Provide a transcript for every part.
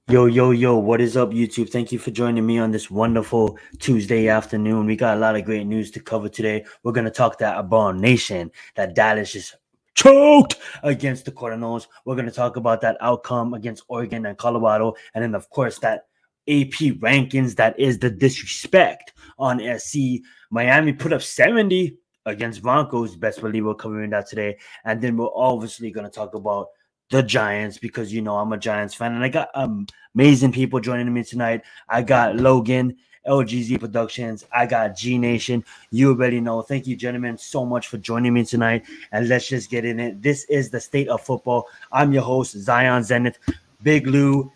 Yo, yo, yo, what is up, YouTube? Thank you for joining me on this wonderful Tuesday afternoon. We got a lot of great news to cover today. We're going to talk that about Nation, that Dallas is choked against the Cardinals. We're going to talk about that outcome against Oregon and Colorado. And then, of course, that AP rankings that is the disrespect on SC. Miami put up 70 against Broncos. Best believe we're covering that today. And then we're obviously going to talk about the Giants because I'm a Giants fan, and I got amazing people joining me tonight. I got Logan, LGZ Productions. I got Gnation. You already know. Thank you, gentlemen, so much for joining me tonight. And let's just get in it. This is the state of football. I'm your host, Zion Zenith, Big Lou,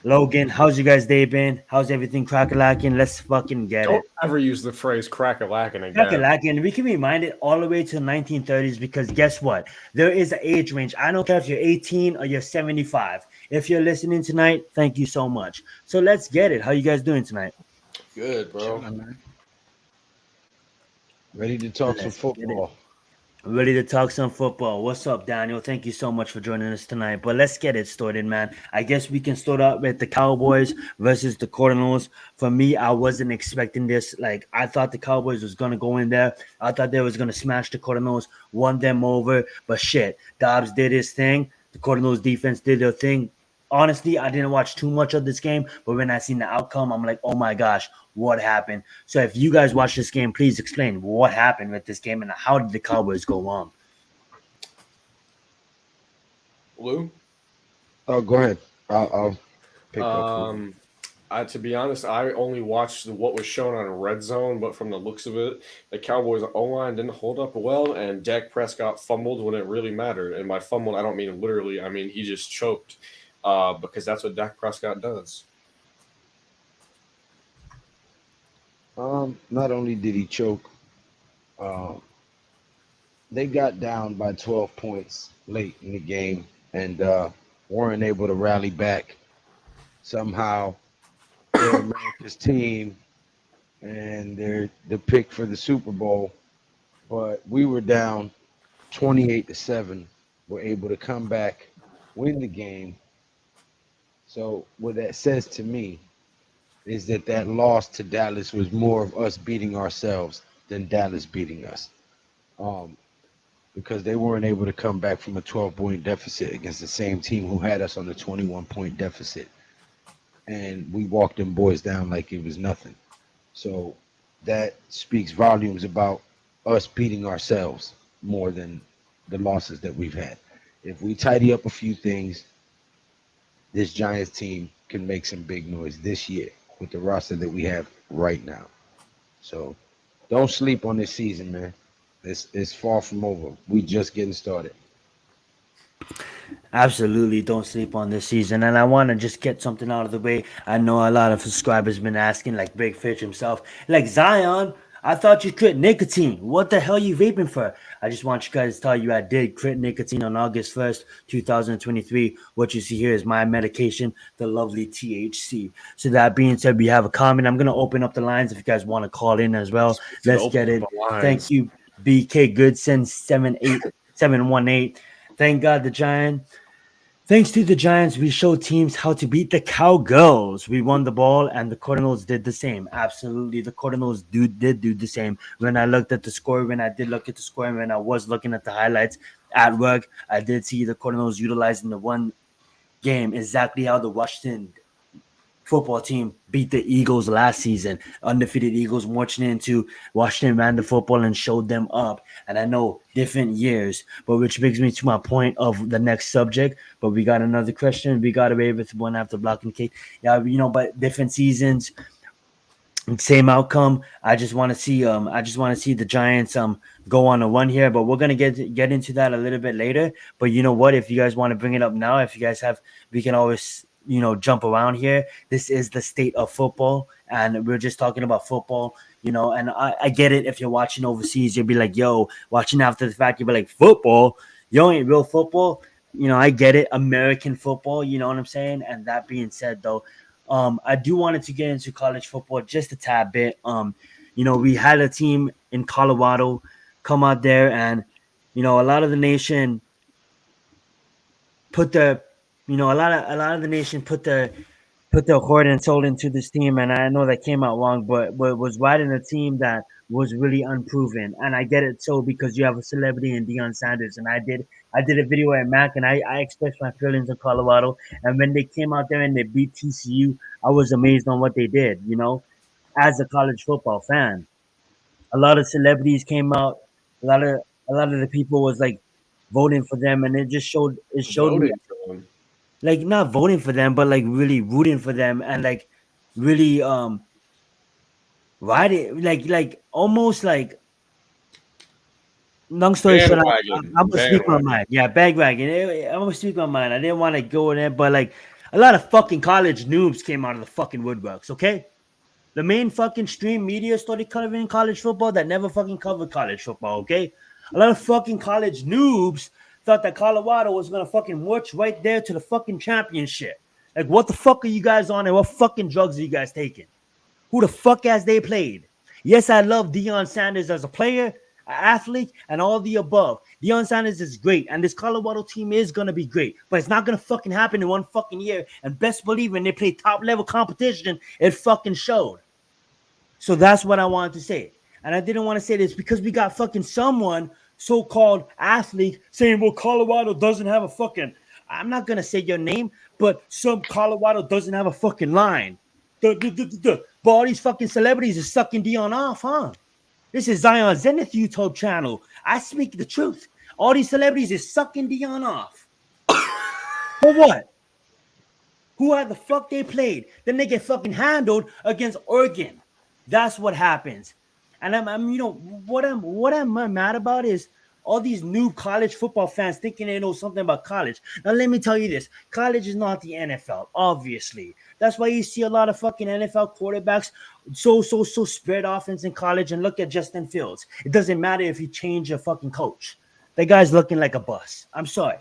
Logan. How's you guys' day been? How's everything crack-a-lacking? Let's fucking get Don't it. ever use the phrase crack-a-lacking again. Crack-a-lacking. We can rewind it all the way to the 1930s because guess what? There is an age range. I don't care if you're 18 or you're 75. If you're listening tonight, thank you so much. So let's get it. How you guys doing tonight? Good, bro. Chilling, man. Ready to talk some Let's get it. football. Ready to talk some football. What's up, Daniel? Thank you so much for joining us tonight. But let's get it started, man. I guess we can start out with the Cowboys versus the Cardinals. For me, I wasn't expecting this. Like, I thought the Cowboys was gonna go in there. I thought they was gonna smash the Cardinals, won them over. But shit, Dobbs did his thing. The Cardinals defense did their thing. Honestly, I didn't watch too much of this game, but when I seen the outcome, I'm like, oh my gosh, what happened? So if you guys watch this game, please explain what happened with this game and how did the Cowboys go wrong? Lou? Oh, go ahead. I'll pick up. To be honest, I only watched what was shown on Red Zone, but from the looks of it, the Cowboys O-line didn't hold up well, and Dak Prescott fumbled when it really mattered. And by fumbled, I don't mean literally. I mean he just choked because that's what Dak Prescott does. Not only did he choke, uh, they got down by 12 points late in the game and weren't able to rally back. Somehow, they're America's team and they're the pick for the Super Bowl. But we were down 28-7. Were able to come back, win the game. So what that says to me is that loss to Dallas was more of us beating ourselves than Dallas beating us. Um, because they weren't able to come back from a 12-point deficit against the same team who had us on a 21-point deficit. And we walked them boys down like it was nothing. So that speaks volumes about us beating ourselves more than the losses that we've had. If we tidy up a few things, this Giants team can make some big noise this year with the roster that we have right now. So don't sleep on this season, man. It's far from over. We just getting started. Absolutely, don't sleep on this season. And I want to just get something out of the way. I know a lot of subscribers been asking, like Big Fish himself, like Zion. I thought you quit nicotine. What the hell you vaping for? I just want you guys to tell you I did quit nicotine on August 1st, 2023. What you see here is my medication, the lovely THC. So that being said, we have a comment. I'm gonna open up the lines if you guys want to call in as well. Let's get it. Thank you, BK Goodson 78718. Thank God the Giant. Thanks to the Giants, we showed teams how to beat the Cowgirls. We won the ball, and the Cardinals did the same. Absolutely, the Cardinals did do the same. When I looked at the score, when I did look at the score, and when I was looking at the highlights at work, I did see the Cardinals utilizing the one game exactly how the Washington football team beat the Eagles last season. Undefeated Eagles marching into Washington, ran the football and showed them up. And I know different years, but which brings me to my point of the next subject. But we got another question. We got away with one after blocking Kate. Yeah, but different seasons, same outcome. I just want to see the Giants go on a run here, but we're gonna get into that a little bit later. But you know what? If you guys want to bring it up now, if you guys have, we can always jump around here. This is the state of football, and we're just talking about football. And I get it. If you're watching overseas, you'll be like, yo, watching after the fact, you'll be like, football, yo, ain't real football. I get it, American football, you know what I'm saying? And that being said, though, I do wanted to get into college football just a tad bit. We had a team in Colorado come out there, and a lot of the nation put the, a lot of the nation put put their heart and soul into this team, and I know that came out wrong, but was riding a team that was really unproven, and I get it so because you have a celebrity in Deion Sanders, and I did a video at Mac, and I expressed my feelings in Colorado, and when they came out there and they beat TCU, I was amazed on what they did, as a college football fan. A lot of celebrities came out, a lot of a lot of the people was like voting for them, and it showed me Voting for him. like not voting for them, but like really rooting for them and like really riding like almost like long story short, Bandwagon. I'm gonna speak my Bandwagon. mind. Yeah, bandwagon. I'm gonna speak my mind. I didn't want to go in there, but like a lot of fucking college noobs came out of the fucking woodworks. Okay, the main fucking stream media started covering college football that never fucking covered college football. Okay, a lot of fucking college noobs thought that Colorado was gonna fucking march right there to the fucking championship. Like, what the fuck are you guys on, and what fucking drugs are you guys taking? Who the fuck has they played? Yes, I love Deion Sanders as a player, an athlete, and all the above. Deion Sanders is great, and this Colorado team is gonna be great, but it's not gonna fucking happen in one fucking year. And best believe when they play top level competition, it fucking showed. So that's what I wanted to say. And I didn't want to say this because we got fucking someone, so-called athlete, saying, well, Colorado doesn't have a fucking, I'm not going to say your name, but some Colorado doesn't have a fucking line. But all these fucking celebrities are sucking Dion off, huh? This is Zion Zenith YouTube channel. I speak the truth. All these celebrities is sucking Dion off. For what? Who had the fuck they played? Then they get fucking handled against Oregon. That's what happens. And I'm what I'm mad about is all these new college football fans thinking they know something about college. Now let me tell you this: college is not the NFL, obviously. That's why you see a lot of fucking NFL quarterbacks so spread offense in college. And look at Justin Fields. It doesn't matter if you change your fucking coach. The guy's looking like a bus. I'm sorry.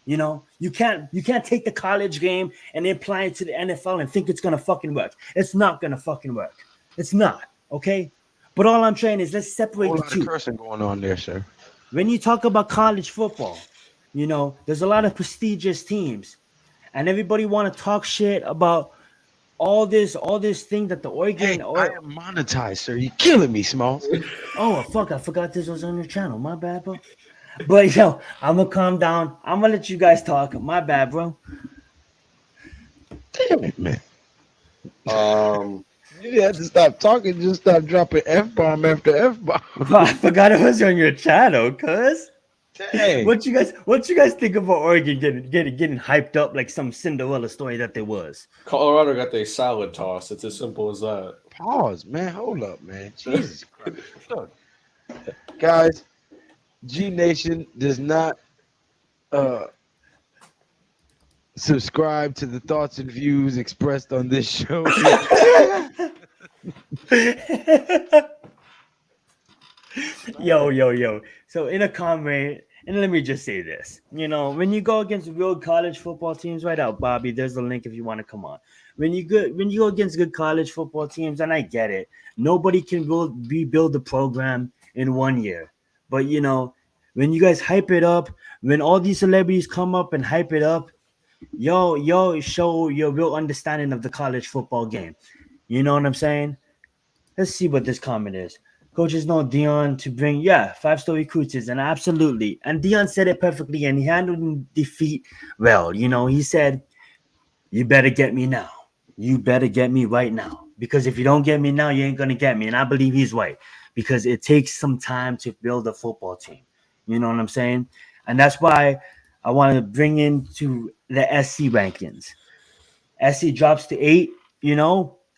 You can't take the college game and apply it to the NFL and think it's gonna fucking work. It's not gonna fucking work. It's not, okay? But all I'm saying is let's separate Whole the lot of two. cursing going on there, sir. When you talk about college football, there's a lot of prestigious teams, and everybody want to talk shit about all this thing that the Hey, Oregon I or am monetized, sir. You killing me, Smalls. oh fuck, I forgot this was on your channel. My bad, bro. But I'm gonna calm down. I'm gonna let you guys talk. My bad, bro. Damn it, man. Um, You had to stop talking, just stop dropping F bomb after F bomb. Bro, I forgot it was on your channel, cuz. Dang. What you guys think about Oregon getting hyped up like some Cinderella story that there was? Colorado got their salad toss. It's as simple as that. Pause, man. Hold up, man. Jesus Christ. Look, guys, G Nation does not subscribe to the thoughts and views expressed on this show. Yo. So in a comment, and let me just say this: when you go against real college football teams, right out, Bobby. There's the link if you want to come on. When you go against good college football teams, and I get it, nobody can rebuild the program in 1 year. But when you guys hype it up, when all these celebrities come up and hype it up, yo, show your real understanding of the college football game. You know what I'm saying? Let's see what this comment is. Coaches know Dion to bring, 5-star recruits, and absolutely. And Dion said it perfectly, and he handled defeat well. He said, you better get me now. You better get me right now. Because if you don't get me now, you ain't going to get me. And I believe he's right. Because it takes some time to build a football team. You know what I'm saying? And that's why I want to bring into the SC rankings. SC drops to 8,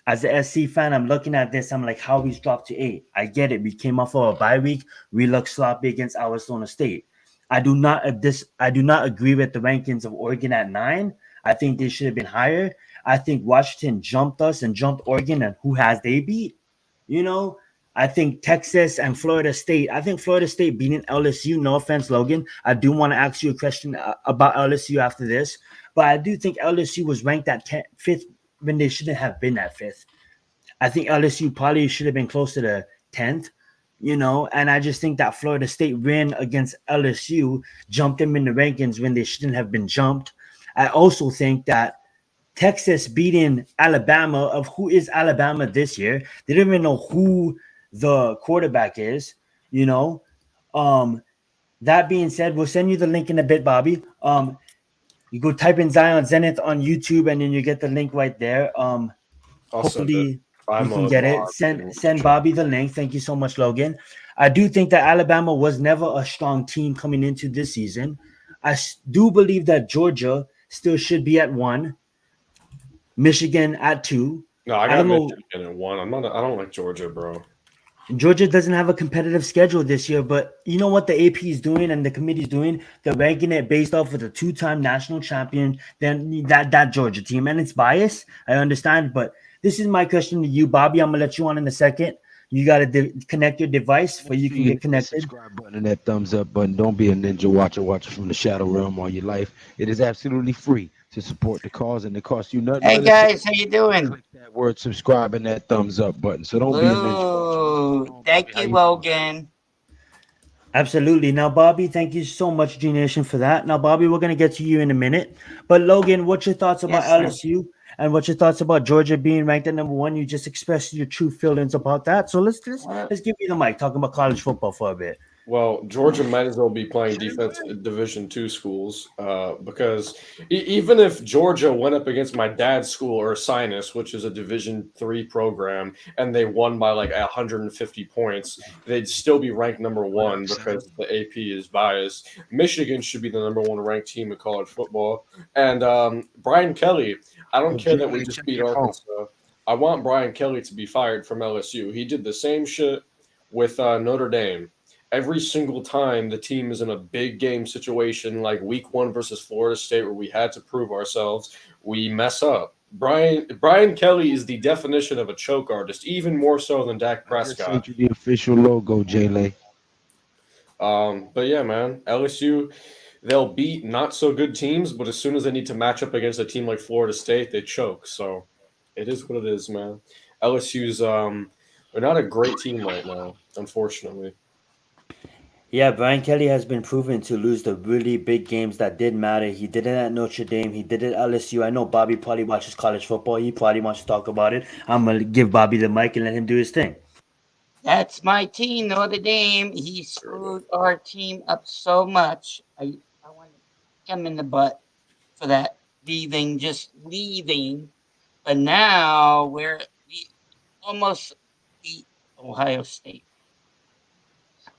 As a SC fan, I'm looking at this. I'm like, how he's dropped to 8. I get it. We came off of a bye week. We look sloppy against Arizona State. I do not agree with the rankings of Oregon at 9. I think they should have been higher. I think Washington jumped us and jumped Oregon, and who has they beat? I think Texas and Florida State. I think Florida State beating LSU. No offense, Logan. I do want to ask you a question about LSU after this, but I do think LSU was ranked at 5th when they shouldn't have been at 5th. I think LSU probably should have been close to the 10th, and I just think that Florida State win against LSU jumped them in the rankings when they shouldn't have been jumped. I also think that Texas beating Alabama, of who is Alabama this year. They don't even know who the quarterback is, you know. Um, that being said, we'll send you the link in a bit, Bobby. You go type in Zion Zenith on YouTube, and then you get the link right there. I'll send it. Hopefully you I'm can a get it. mod. Send Bobby the link. Thank you so much, Logan. I do think that Alabama was never a strong team coming into this season. Do believe that Georgia still should be at 1, Michigan at 2. No, I I got don't know. Michigan at 1. I don't like Georgia, bro. Georgia doesn't have a competitive schedule this year, but you know what the AP is doing and the committee is doing? They're ranking it based off of the 2-time national champion, then that Georgia team. And it's biased, I understand, but this is my question to you, Bobby. I'm gonna let you on in a second. You gotta connect your device for you can get connected. Subscribe button and that thumbs up button. Don't be a ninja watcher from the shadow realm all your life. It is absolutely free to support the cause, and it costs you nothing. Hey but guys, how you doing? click that word subscribe and that thumbs up button. So don't be a ninja watcher. What's going Ooh, on, thank Bobby? How you, doing? Logan. Absolutely. Now, Bobby, thank you so much, Gnation, for that. Now, Bobby, we're gonna get to you in a minute. But Logan, what's your thoughts about Yes, sir. LSU and what's your thoughts about Georgia being ranked at number 1? You just expressed your true feelings about that. So let's give you the mic, talking about college football for a bit. Well, Georgia might as well be playing defense at Division II schools because even if Georgia went up against my dad's school, Ursinus, which is a Division III program, and they won by like 150 points, they'd still be ranked number 1 because the AP is biased. Michigan should be the number 1 ranked team in college football. And Brian Kelly, I don't care that we just beat Arkansas. I want Brian Kelly to be fired from LSU. He did the same shit with Notre Dame. Every single time the team is in a big game situation like week 1 versus Florida State where we had to prove ourselves, we mess up. Brian Kelly is the definition of a choke artist, even more so than Dak I just Prescott. sent you the official logo, Jay. But yeah, man, LSU, they'll beat not so good teams, but as soon as they need to match up against a team like Florida State, they choke. So it is what it is, man. LSU's they're not a great team right now, unfortunately. Yeah, Brian Kelly has been proven to lose the really big games that did matter. He did it at Notre Dame. He did it at LSU. I know Bobby probably watches college football. He probably wants to talk about it. I'm going to give Bobby the mic and let him do his thing. That's my team, Notre Dame. He screwed our team up so much. I want to kick him in the butt for that just leaving. But now we almost beat Ohio State.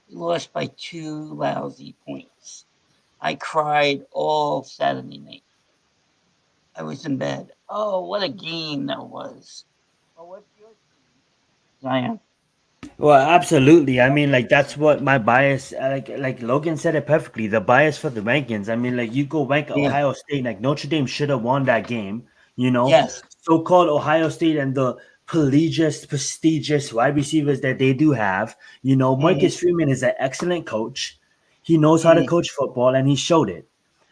We lost by 2 lousy points. I cried all Saturday night. I was in bed. Oh, what a game that was. Oh, what's your team, Zion? Well, absolutely. I mean, like that's what my bias. Like Logan said it perfectly. The bias for the rankings. I mean, like you go rank Yeah. Ohio State. Like Notre Dame should have won that game. You know, Yes. so-called Ohio State and the prestigious wide receivers that they do have. You know, Marcus Freeman is an excellent coach. He knows how to coach football, and he showed it.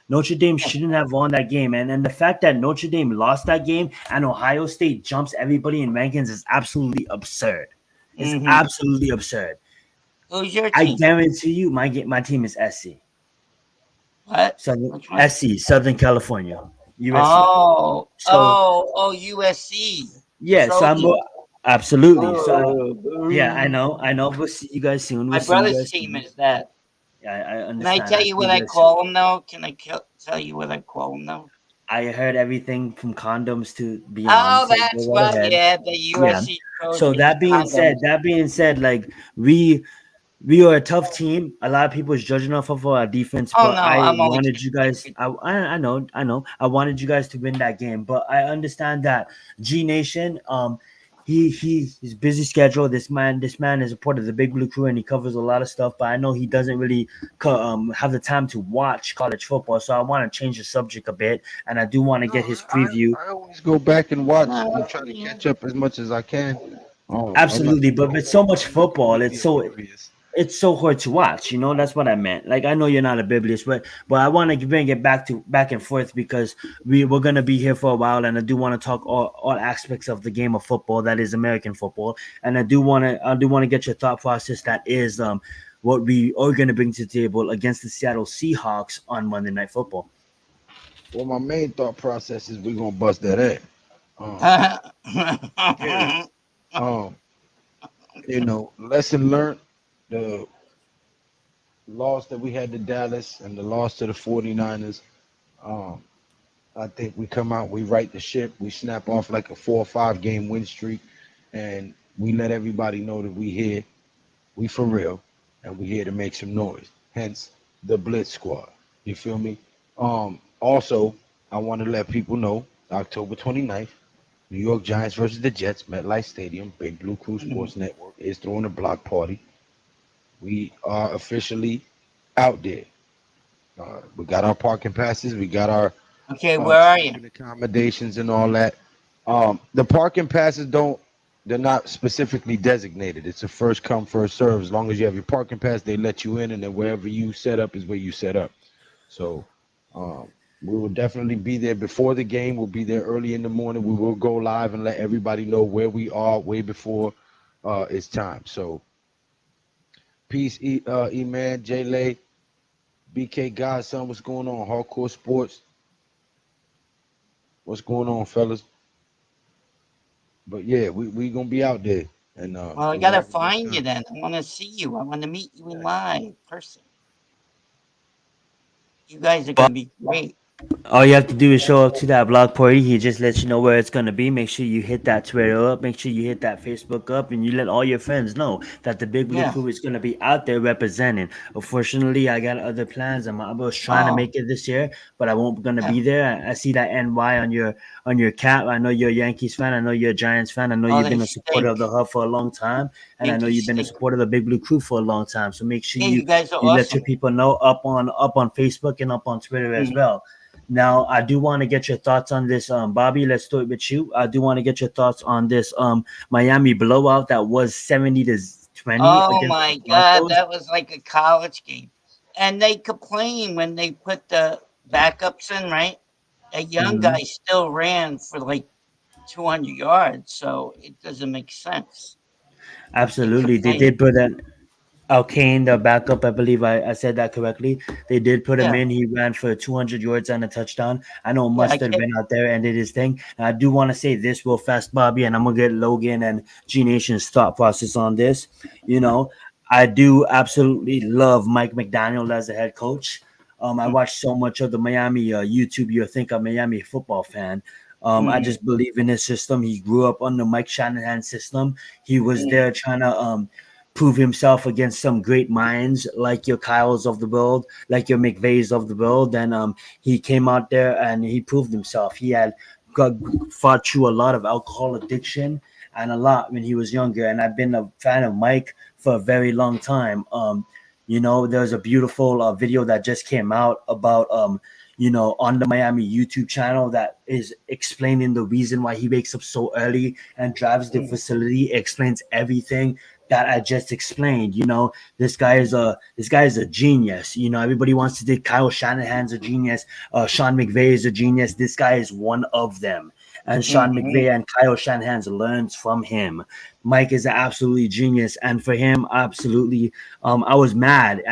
Notre Dame shouldn't have won that game, and the fact that Notre Dame lost that game and Ohio State jumps everybody in rankings is absolutely absurd. It's absolutely absurd. Who's your I team? guarantee you, my team is SC. What? Southern California, USC. Oh, So USC. yeah, so I'm Trojans. absolutely. So yeah, I know. We'll see you guys soon. My brother's team is that. Yeah, I Can understand. I tell you what I call him though? Can I tell you what I call him though? I heard everything from condoms to beyond. Oh, So that's go right. ahead. Yeah, the USC Trojans. So that being said, like we are a tough team. A lot of people is judging off of our defense, Oh, but no, I I'm only wanted you guys. I know. I wanted you guys to win that game, but I understand that Gnation. He's busy schedule. This man is a part of the Big Blue Crew, and he covers a lot of stuff. But I know he doesn't really have the time to watch college football. So I want to change the subject a bit, and I do want to get his preview. I always go back and watch and try to catch up as much as I can. Absolutely, but with so much football, it's so hard to watch. You know, that's what I meant. Like I know you're not a bibliist, but I want to bring it back and forth because we're gonna be here for a while, and I do want to talk all aspects of the game of football that is American football, and I do want to get your thought process that is what we are gonna bring to the table against the Seattle Seahawks on Monday Night Football. Well, my main thought process is we're gonna bust that ass. Period. Um, lesson learned. The loss that we had to Dallas and the loss to the 49ers. Um, I think we come out, we right the ship, we snap off like a 4 or 5 game win streak, and we let everybody know that we here, we for real, and we here to make some noise. Hence the Blitz Squad. You feel me? Also, I want to let people know October 29th, New York Giants versus the Jets, MetLife Stadium, Big Blue Crew Sports Network is throwing a block party. We are officially out there. We got our parking passes, we got our Okay, where are you? sleeping accommodations and all that. The parking passes they're not specifically designated. It's a first come, first serve. As long as you have your parking pass, they let you in, and then wherever you set up is where you set up. So um, we will definitely be there before the game. We'll be there early in the morning. We will go live and let everybody know where we are way before it's time. So peace, E-Man, J-Lay, BK Godson, what's going on? Hardcore Sports, what's going on, fellas? But yeah, we gonna be out there, and Well, I we're gonna gotta have a good find you time. then. I want to see you. I want to meet you in live person. You guys are gonna be great. All you have to do is show up to that block party. He just lets you know where it's gonna be. Make sure you hit that Twitter up. Make sure you hit that Facebook up, and you let all your friends know that the Big Blue Yeah. Crew is gonna be out there representing. Unfortunately, I got other plans. I was trying to Oh, make it this year, but I won't gonna yeah. be there. I see that NY on your cap. I know you're a Yankees fan. I know you're a Giants fan. I know Oh, you've they been a supporter of stink. the hub for a long time, and I know Yankees you've been a stink. supporter of the Big Blue Crew for a long time. So make sure Yeah, you guys are you let your awesome. people know up on Facebook and up on Twitter as Mhm. well. Now, I do want to get your thoughts on this, Bobby. Let's do it with you. I do want to get your thoughts on this Miami blowout that was 70-20 Oh against the my God, Broncos. that was like a college game. And they complain when they put the backups in, right? That young guy Hmm. still ran for like 200 yards, so it doesn't make sense. They Absolutely, they complain. did put an Kane, the backup. I believe I said that correctly. They did put him Yeah, in. He ran for 200 yards and a touchdown. I know yeah, I Mustard can't. went out there and did his thing. And I do want to say this real fast, Bobby, and I'm gonna get Logan and G Nation's thought process on this. You know, I do absolutely love Mike McDaniel as a head coach. I watched so much of the Miami YouTube. You think a Miami football fan. I Mm, just believe in his system. He grew up under Mike Shanahan's system. He was mm, there trying to prove himself against some great minds like your Kyles of the world, like your McVays of the world. And he came out there and he proved himself. He had got fought through a lot of alcohol addiction and a lot when he was younger. And I've been a fan of Mike for a very long time. There's a beautiful video that just came out about on the Miami YouTube channel that is explaining the reason why he wakes up so early and drives the mm, facility. It explains everything that I just explained. This guy is a genius. Everybody wants to think Kyle Shanahan's a genius. Sean McVay is a genius. This guy is one of them. And Sean mhm, McVay and Kyle Shanahan learns from him. Mike is an absolutely genius, and for him, absolutely. I was mad.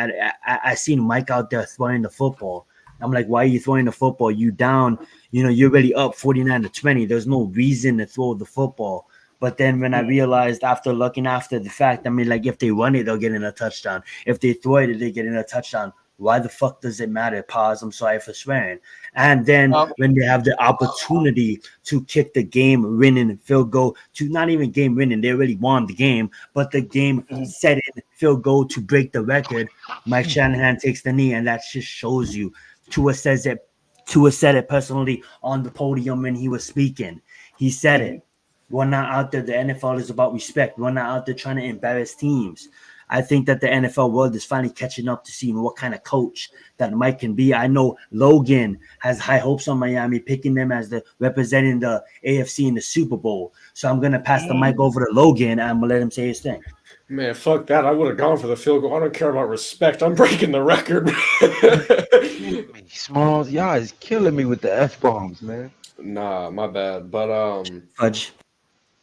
I seen Mike out there throwing the football. I'm like, why are you throwing the football? You down? You're really up 49-20. There's no reason to throw the football. But then when I mm. realized after looking after the fact, I mean, like if they run it, they'll get in a touchdown. If they throw it, they get in a touchdown. Why the fuck does it matter? Pause. I'm sorry for swearing. And then Oh, when they have the opportunity to kick the game winning field goal, to not even game winning, they already won the game, but the game mm, setting field goal to break the record. Mike Shanahan takes the knee, and that just shows you. Tua says it. Tua said it personally on the podium when he was speaking. He said mhm. it. We're not out there. The NFL is about respect. We're not out there trying to embarrass teams. I think that the NFL world is finally catching up to seeing what kind of coach that Mike can be. I know Logan has high hopes on Miami, picking them as the representing the AFC in the Super Bowl. So I'm gonna pass the mic Mm. over to Logan and I'm gonna let him say his thing. Man, fuck that. I would have gone for the field goal. I don't care about respect. I'm breaking the record. Killing me, Smalls. Y'all is killing me with the F bombs, man. Nah, my bad. But Fudge.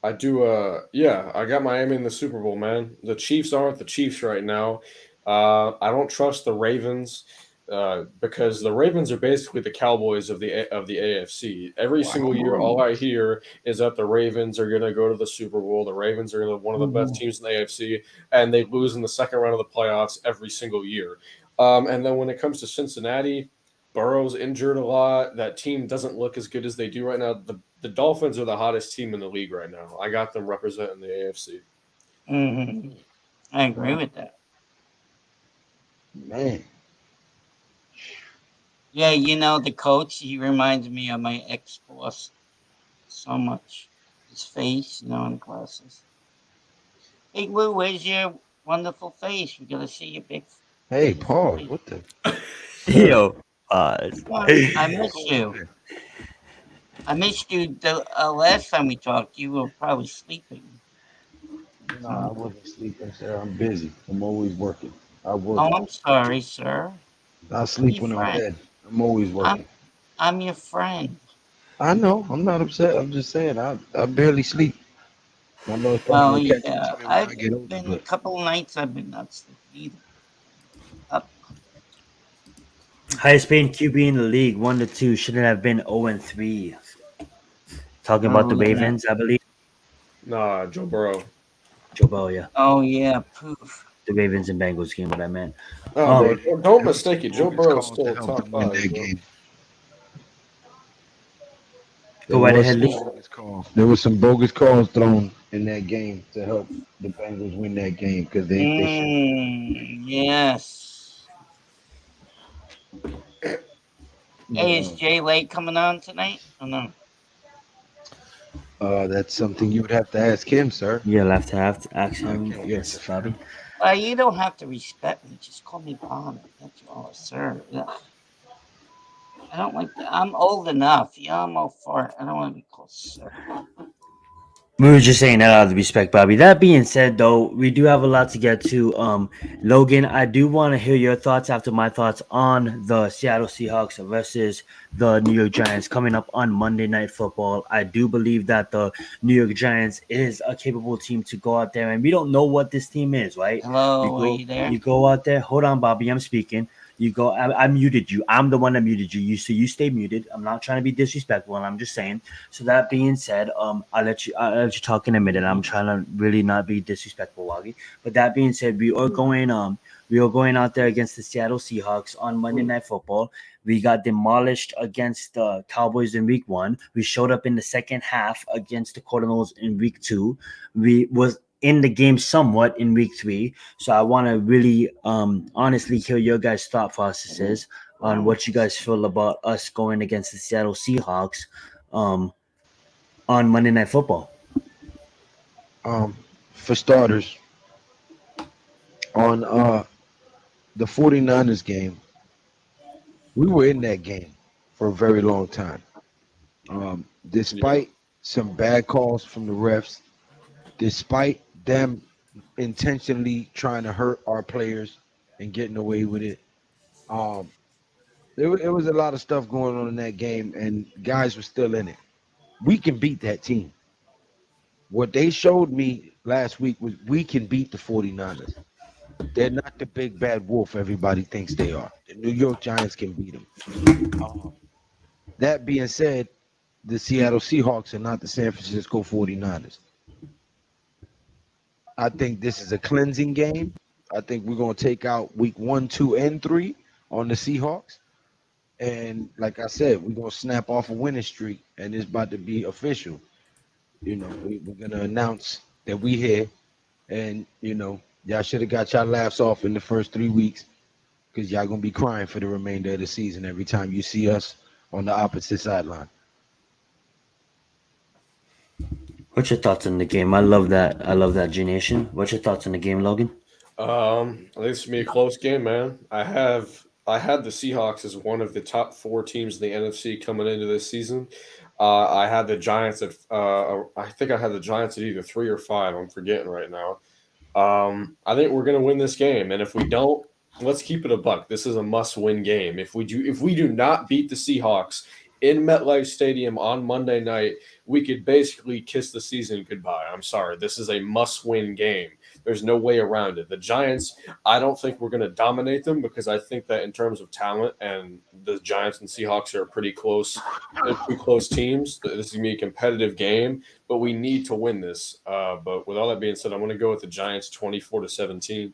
I do yeah, I got Miami in the Super Bowl, man. The Chiefs aren't the Chiefs right now. I don't trust the Ravens. because the Ravens are basically the Cowboys of the AFC. Every single year, all I hear is that the Ravens are going to go to the Super Bowl. The Ravens are one of the best teams in the AFC, and they lose in the second round of the playoffs every single year. And then when it comes to Cincinnati, Burrow's injured a lot. That team doesn't look as good as they do right now. The Dolphins are the hottest team in the league right now. I got them representing the AFC. Mm-hmm. I agree with that. Man, Yeah, the coach, he reminds me of my ex-boss so much. His face, in classes. Hey, Lou, where's your wonderful face? We gotta see your big hey, beautiful Paul, face. what the? Yo, pause. I miss you. I missed you the last time we talked. You were probably sleeping. No, I wasn't sleeping, sir. I'm busy. I'm always working. I work. Oh, I'm sorry, sir. I I'm sleep your when I'm friend. dead. I'm always I'm working. I'm your friend. I know. I'm not upset. I'm just saying I barely sleep. I know it's probably Well, gonna catch up yeah, to me when I I've get older, been a but couple of nights. I've been not sleeping either. Up. Highest paying QB in the league, 1-2. Shouldn't have been 0-3. Talking about the Oh yeah. Ravens, I believe. Nah, Joe Burrow. Joe Burrow, yeah. Oh yeah. Poof. The Ravens and Bengals game, what I meant. Oh, Um, bro, don't there was mistake it. some Joe bogus Burrow is calls to still a help top them win five, that bro. game. go There right was ahead, some Lee. bogus calls. There was some bogus calls thrown in that game to help the Bengals win that game because they should. Yes. But Hey, is Jay Lake coming on tonight? Oh no. that's something you would have to ask him, sir. You'll have to ask I him. can't Yes, answer for Bobby. him. You don't have to respect me. Just call me Bobby. That's all, sir. Ugh. I don't like that. I'm old enough. Yeah, I'm all for it. I don't want to be called sir. We were just saying that out of respect, Bobby. That being said, though, we do have a lot to get to. Logan, I do want to hear your thoughts after my thoughts on the Seattle Seahawks versus the New York Giants coming up on Monday Night Football. I do believe that the New York Giants is a capable team to go out there, and we don't know what this team is, right? Hello, are you there? You go out there. Hold on, Bobby. I'm speaking. You go. I muted you. I'm the one that muted you. You stay muted. I'm not trying to be disrespectful. And I'm just saying. So that being said, I'll let you talk in a minute. I'm trying to really not be disrespectful, Wagi. But that being said, we are going out there against the Seattle Seahawks on Monday Night Football. We got demolished against the Cowboys in week 1. We showed up in the second half against the Cardinals in week 2. We was in the game somewhat in week 3. So I want to really honestly hear your guys' thought processes on what you guys feel about us going against the Seattle Seahawks um, on Monday Night Football. Um, for starters, on the 49ers game, we were in that game for a very long time. Yeah. Despite some bad calls from the refs, despite them intentionally trying to hurt our players and getting away with it, um, there was a lot of stuff going on in that game, and guys were still in it. We can beat that team. What they showed me last week was we can beat the 49ers. They're not the big bad wolf everybody thinks they are. The New York Giants can beat them. Um, that being said, the Seattle Seahawks are not the San Francisco 49ers. I think this is a cleansing game. I think we're going to take out week 1, 2, and 3 on the Seahawks. And like I said, we're going to snap off a winning streak, and it's about to be official. We're going to announce that we here, and, y'all should have got y'all laughs off in the first 3 weeks because y'all going to be crying for the remainder of the season every time you see us on the opposite sideline. What's your thoughts on the game? I love that. I love that, Gnation. What's your thoughts on the game, Logan? I think it's gonna be a close game, man. I had the Seahawks as one of the top 4 teams in the NFC coming into this season. I had the Giants at I think I had the Giants at either 3 or 5. I'm forgetting right now. I think we're gonna win this game, and if we don't, let's keep it a buck. This is a must-win game. If we do not beat the Seahawks in MetLife Stadium on Monday night, we could basically kiss the season goodbye. I'm sorry. This is a must-win game. There's no way around it. The Giants, I don't think we're going to dominate them because I think that in terms of talent, and the Giants and Seahawks are pretty close. They're two close teams. This is going to be a competitive game, but we need to win this. But with all that being said, I'm going to go with the Giants 24-17.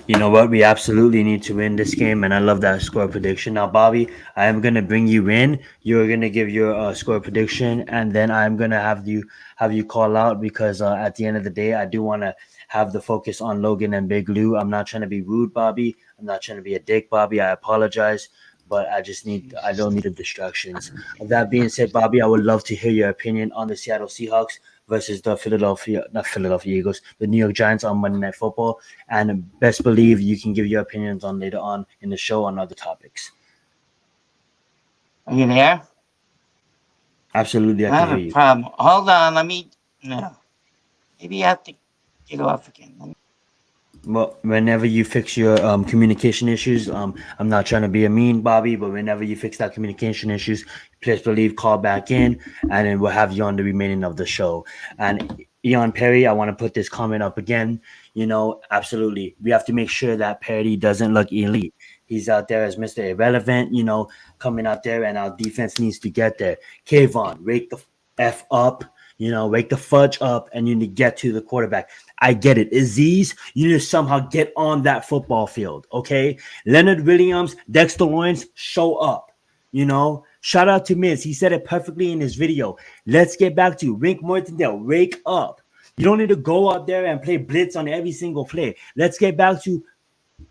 You know what? We absolutely need to win this game, and I love that score prediction. Now, Bobby, I am gonna bring you in. You're gonna give your score prediction, and then I'm gonna have you call out because at the end of the day, I do want to have the focus on Logan and Big Lou. I'm not trying to be rude, Bobby. I'm not trying to be a dick, Bobby. I apologize, but I don't need the distractions. That being said, Bobby, I would love to hear your opinion on the Seattle Seahawks versus the not Philadelphia Eagles, the New York Giants on Monday Night Football. And best believe you can give your opinions on later on in the show on other topics. Are you there? Absolutely, I I can have hear a you. problem. Hold on. No. Maybe you have to get off again. Well, whenever you fix your communication issues, I'm not trying to be a mean, Bobby, but whenever you fix that communication issues, please believe call back in, and then we'll have you on the remaining of the show. And Eon Perry, I want to put this comment up again. You know, absolutely, we have to make sure that Perry doesn't look elite. He's out there as Mr. Irrelevant, you know, coming out there, and our defense needs to get there. Kayvon, wake the F up. You know, wake the fudge up, and you need to get to the quarterback. I get it. Aziz, you need to somehow get on that football field, okay? Leonard Williams, Dexter Lawrence, show up. You know, shout out to Miz. He said it perfectly in his video. Let's get back to Wink Martindale. Wake up. You don't need to go out there and play blitz on every single play. Let's get back to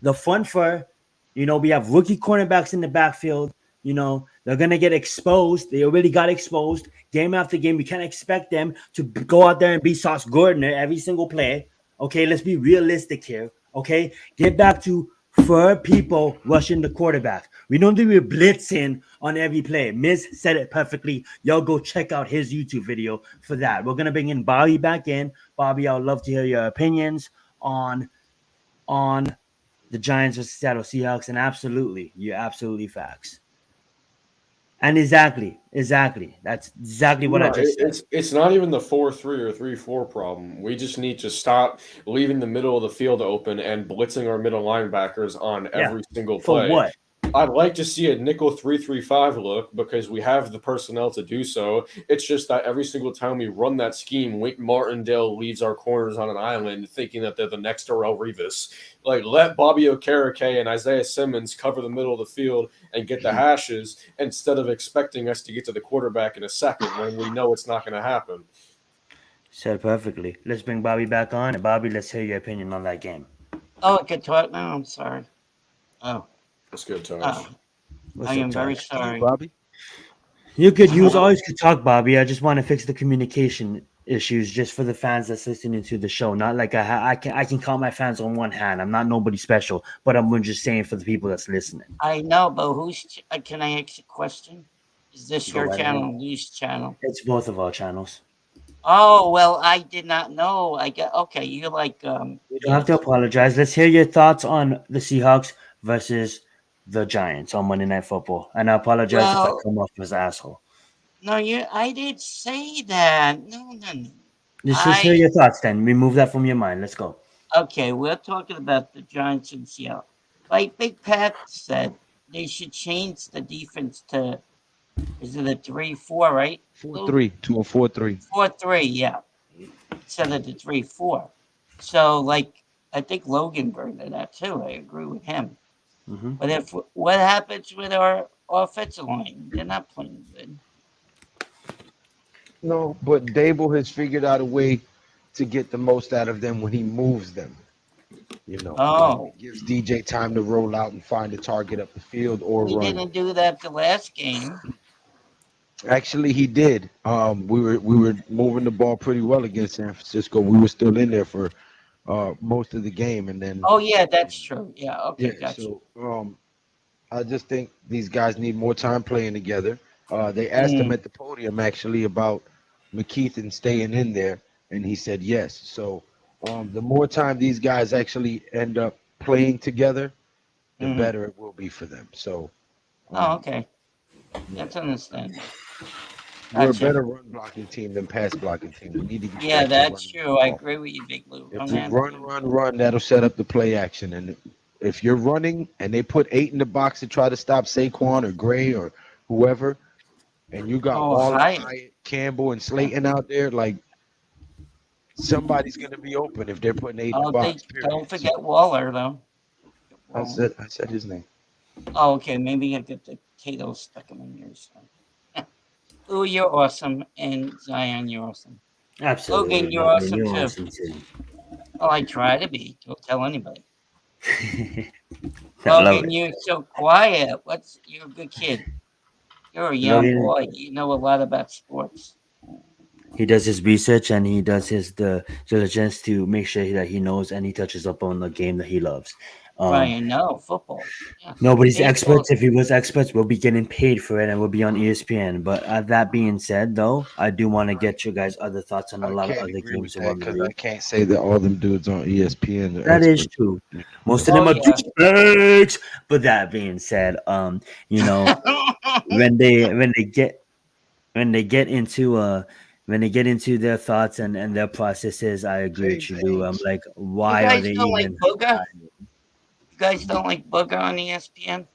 the front fur. You know, we have rookie cornerbacks in the backfield. You know, they're going to get exposed. They already got exposed game after game. We can't expect them to go out there and be Sauce Gardner every single play. Okay, let's be realistic here. Okay, get back to for people rushing the quarterback. We don't do blitzing on every play. Miz said it perfectly. Y'all go check out his YouTube video for that. We're going to bring in Bobby back in. Bobby, I would love to hear your opinions on the Giants versus Seattle Seahawks. And absolutely, you're absolutely facts. And exactly. That's exactly what I just said. It's not even the 4-3 or 3-4 problem. We just need to stop leaving the middle of the field open and blitzing our middle linebackers on every single For play. what? I'd like to see a nickel 3-3-5 look because we have the personnel to do so. It's just that every single time we run that scheme, Wink Martindale leaves our corners on an island thinking that they're the next Darrelle Revis. Like, let Bobby Okereke and Isaiah Simmons cover the middle of the field and get the hashes instead of expecting us to get to the quarterback in a second when we know it's not going to happen. Said perfectly. Let's bring Bobby back on. And Bobby, let's hear your opinion on that game. Oh, I could talk now. I'm sorry. Oh. That's good, Tosh. I am very sorry. Bobby? You could use always could talk, Bobby. I just want to fix the communication issues just for the fans that's listening to the show. Not like I can count my fans on one hand. I'm not nobody special, but I'm just saying for the people that's listening. I know, but can I ask a question? Is this Go your right channel, ahead. Lou's channel? It's both of our channels. Oh, well, I did not know. Okay, you're like You don't have to apologize. Let's hear your thoughts on the Seahawks versus the Giants on Monday Night Football. And I apologize if I come off as an asshole. No, I did say that. No. Let's just hear your thoughts then. Remove that from your mind. Let's go. Okay, we're talking about the Giants and Seattle. Like Big Pat said, they should change the defense to, is it a 3-4, right? 4-3 to a 4-3. 4-3, yeah. Instead of the 3-4. So, like, I think Logan burned that too. I agree with him. Mm-hmm. But what happens with our offensive line? They're not playing good. No, but Dable has figured out a way to get the most out of them when he moves them. You know, Oh, gives DJ time to roll out and find a target up the field or he run. didn't do that the last game. Actually, he did. We were moving the ball pretty well against San Francisco. We were still in there for most of the game, and then. Oh yeah, that's true. Yeah, okay, Yeah, gotcha. so I just think these guys need more time playing together. They asked him at the podium actually about McKeithen staying in there, and he said yes. So the more time these guys actually end up playing together, the better it will be for them. So. Oh, okay. That's understandable. We're a Gotcha. better run blocking team than pass blocking team. We need to get Yeah, back to that's running the true. I ball. agree with you, Big Lou, If on we that. run, that'll set up the play action. And if you're running and they put 8 in the box to try to stop Saquon or Gray or whoever, and you got Oh, Waller, hi. Hyatt, Campbell, and Slayton out there, like somebody's gonna be open if they're putting 8 in the Oh, box. don't Period. So forget Waller, though. Waller. I said his name. Oh, okay. Maybe I get the potatoes stuck in my ears. Lou, you're awesome. And Zion, you're awesome. Absolutely, Logan, you're Logan. awesome You're too. awesome too. Oh, I try to be. Don't tell anybody. I love Logan, it. you're so quiet. You're a good kid. You're a young Logan, boy. You know a lot about sports. he does his research and he does his the diligence to make sure that he knows and he touches up on the game that he loves. Right, I know. Football. Yeah. Nobody's Baseball. experts. If he was experts, we'll be getting paid for it and we'll be on ESPN. But that being said, though, I do want to get you guys other thouts on a I lot of can't other agree with games that around the because I league. can't say that all them dudes on ESPN are That is experts. true. Most of Oh, them are yeah. douchebags. But that being said, you know, when they get into when they get into their thoughts and their processes, I agree Same with you, Lou. I'm things. like, You why are guys they don't like even? Booger? You guys don't like Booger on ESPN?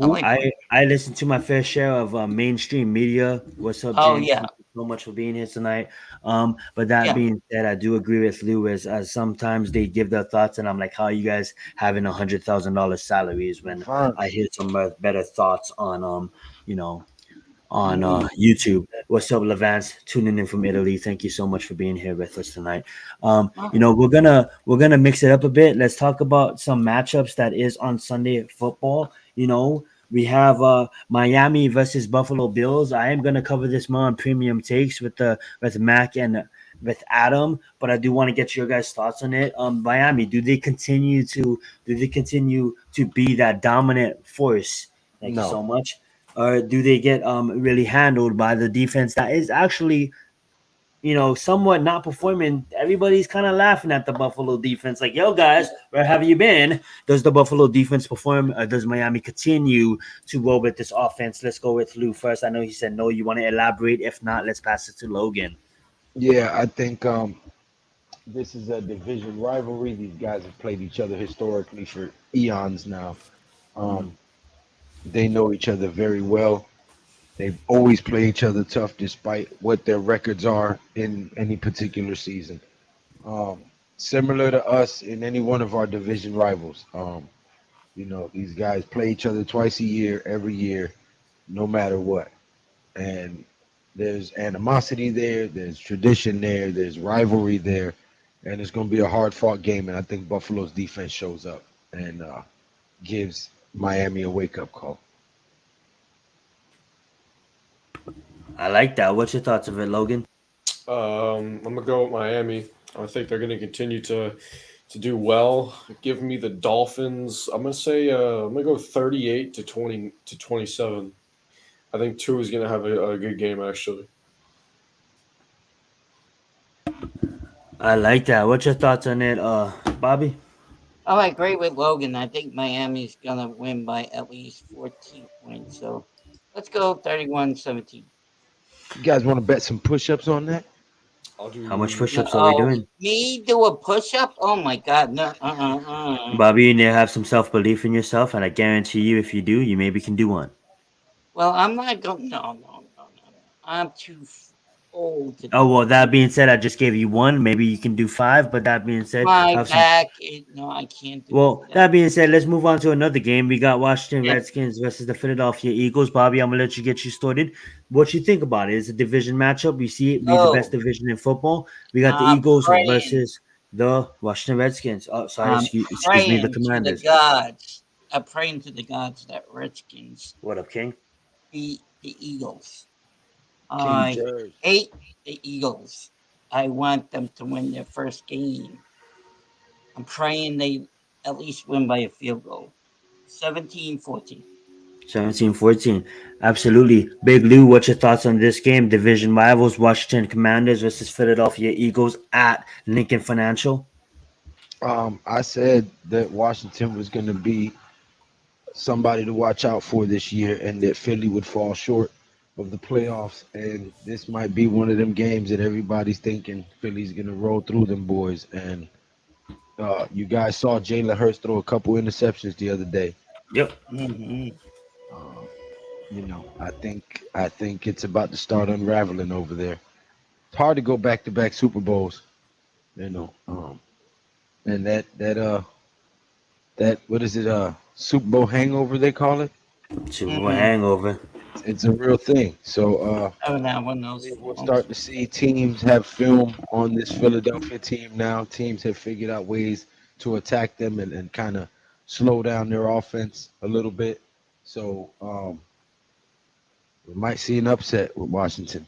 I Who? like Booger. I listen to my fair share of mainstream media. What's up, Oh, James? yeah. Thank you so much for being here tonight. But that Yeah. being said, I do agree with Lou as sometimes they give their thoughts, and I'm like, how are you guys having $100,000 salaries when Fine. I hear some better thoughts on you know on Mm. YouTube. What's up, Levance? Tuning in from Italy. Thank you so much for being here with us tonight. Oh, We're gonna mix it up a bit. Let's talk about some matchups that is on Sunday football. We have Miami versus Buffalo Bills. I am gonna cover this more on premium takes with Mac and with Adam, but I do want to get your guys' thoughts on it. Miami, do they continue to be that dominant force? Thank you No. so much. Or do they get really handled by the defense that is actually somewhat not performing? Everybody's kind of laughing at the Buffalo defense, like, yo guys, where have you been? Does the Buffalo defense perform, or does Miami continue to roll with this offense? Let's go with Lou first. I know he said no. You want to elaborate? If not, let's pass it to Logan. Yeah, I think this is a division rivalry. These guys have played each other historically for eons now. Mhm. Um, they know each other very well. They've always played each other tough despite what their records are in any particular season. Um, Similar to us in any one of our division rivals. These guys play each other twice a year, every year, no matter what. And there's animosity there, there's tradition there, there's rivalry there, and it's going to be a hard fought game. And I think Buffalo's defense shows up and gives Miami a wake up call. I like that. What's your thoughts of it, Logan? I'm gonna go with Miami. I think they're gonna continue to do well. Give me the Dolphins. I'm gonna say I'm gonna go 38 to 27. I think two is gonna have a good game actually. I like that. What's your thoughts on it, Bobby? Oh, I agree with Logan. I think Miami's going to win by at least 14 points. So let's go 31-17. You guys want to bet some push ups on that? I'll How much do. push-ups are we Oh, doing? me do a push up? Oh my God. No. Bobby, you need to have some self-belief in yourself, and I guarantee you, if you do, you maybe can do one. Well, I'm not going. No. I'm too old to Oh do well, it. that being said, I just gave you one. Maybe you can do five. But that being said, My have some. back. No, I can't do Well, that. that being said, let's move on to another game. We got Washington Yeah. Redskins versus the Philadelphia Eagles. Bobby, I'm gonna let you get you started. What you think about it? It's a division matchup. We see it be the best Oh, division in football. We got the I'm Eagles praying. versus the Washington Redskins. Oh, sorry, I'm excuse me, the praying to the Commanders. gods. I'm praying to the gods that Redskins What up, King? beat the Eagles. King I George. hate the Eagles. I want them to win their first game. I'm praying they at least win by a field goal. 17-14. 17-14. Absolutely. Big Lou, what's your thoughts on this game? Division rivals, Washington Commanders versus Philadelphia Eagles at Lincoln Financial. I said that Washington was going to be somebody to watch out for this year and that Philly would fall short. of the playoffs, and this might be one of them games that everybody's thinking Philly's gonna roll through them boys. And you guys saw Jalen Hurts throw a couple interceptions the other day. Yep. Hmm. Uh, I think it's about to start unraveling over there. It's hard to go back-to-back Super Bowls, you know. And that what is it? Super Bowl hangover they call it. Super Bowl Hmm. hangover. It's a real thing. So Oh, that one I those believe we'll films. start to see teams have film on this Philadelphia team now. Teams have figured out ways to attack them and kind of slow down their offense a little bit. So we might see an upset with Washington.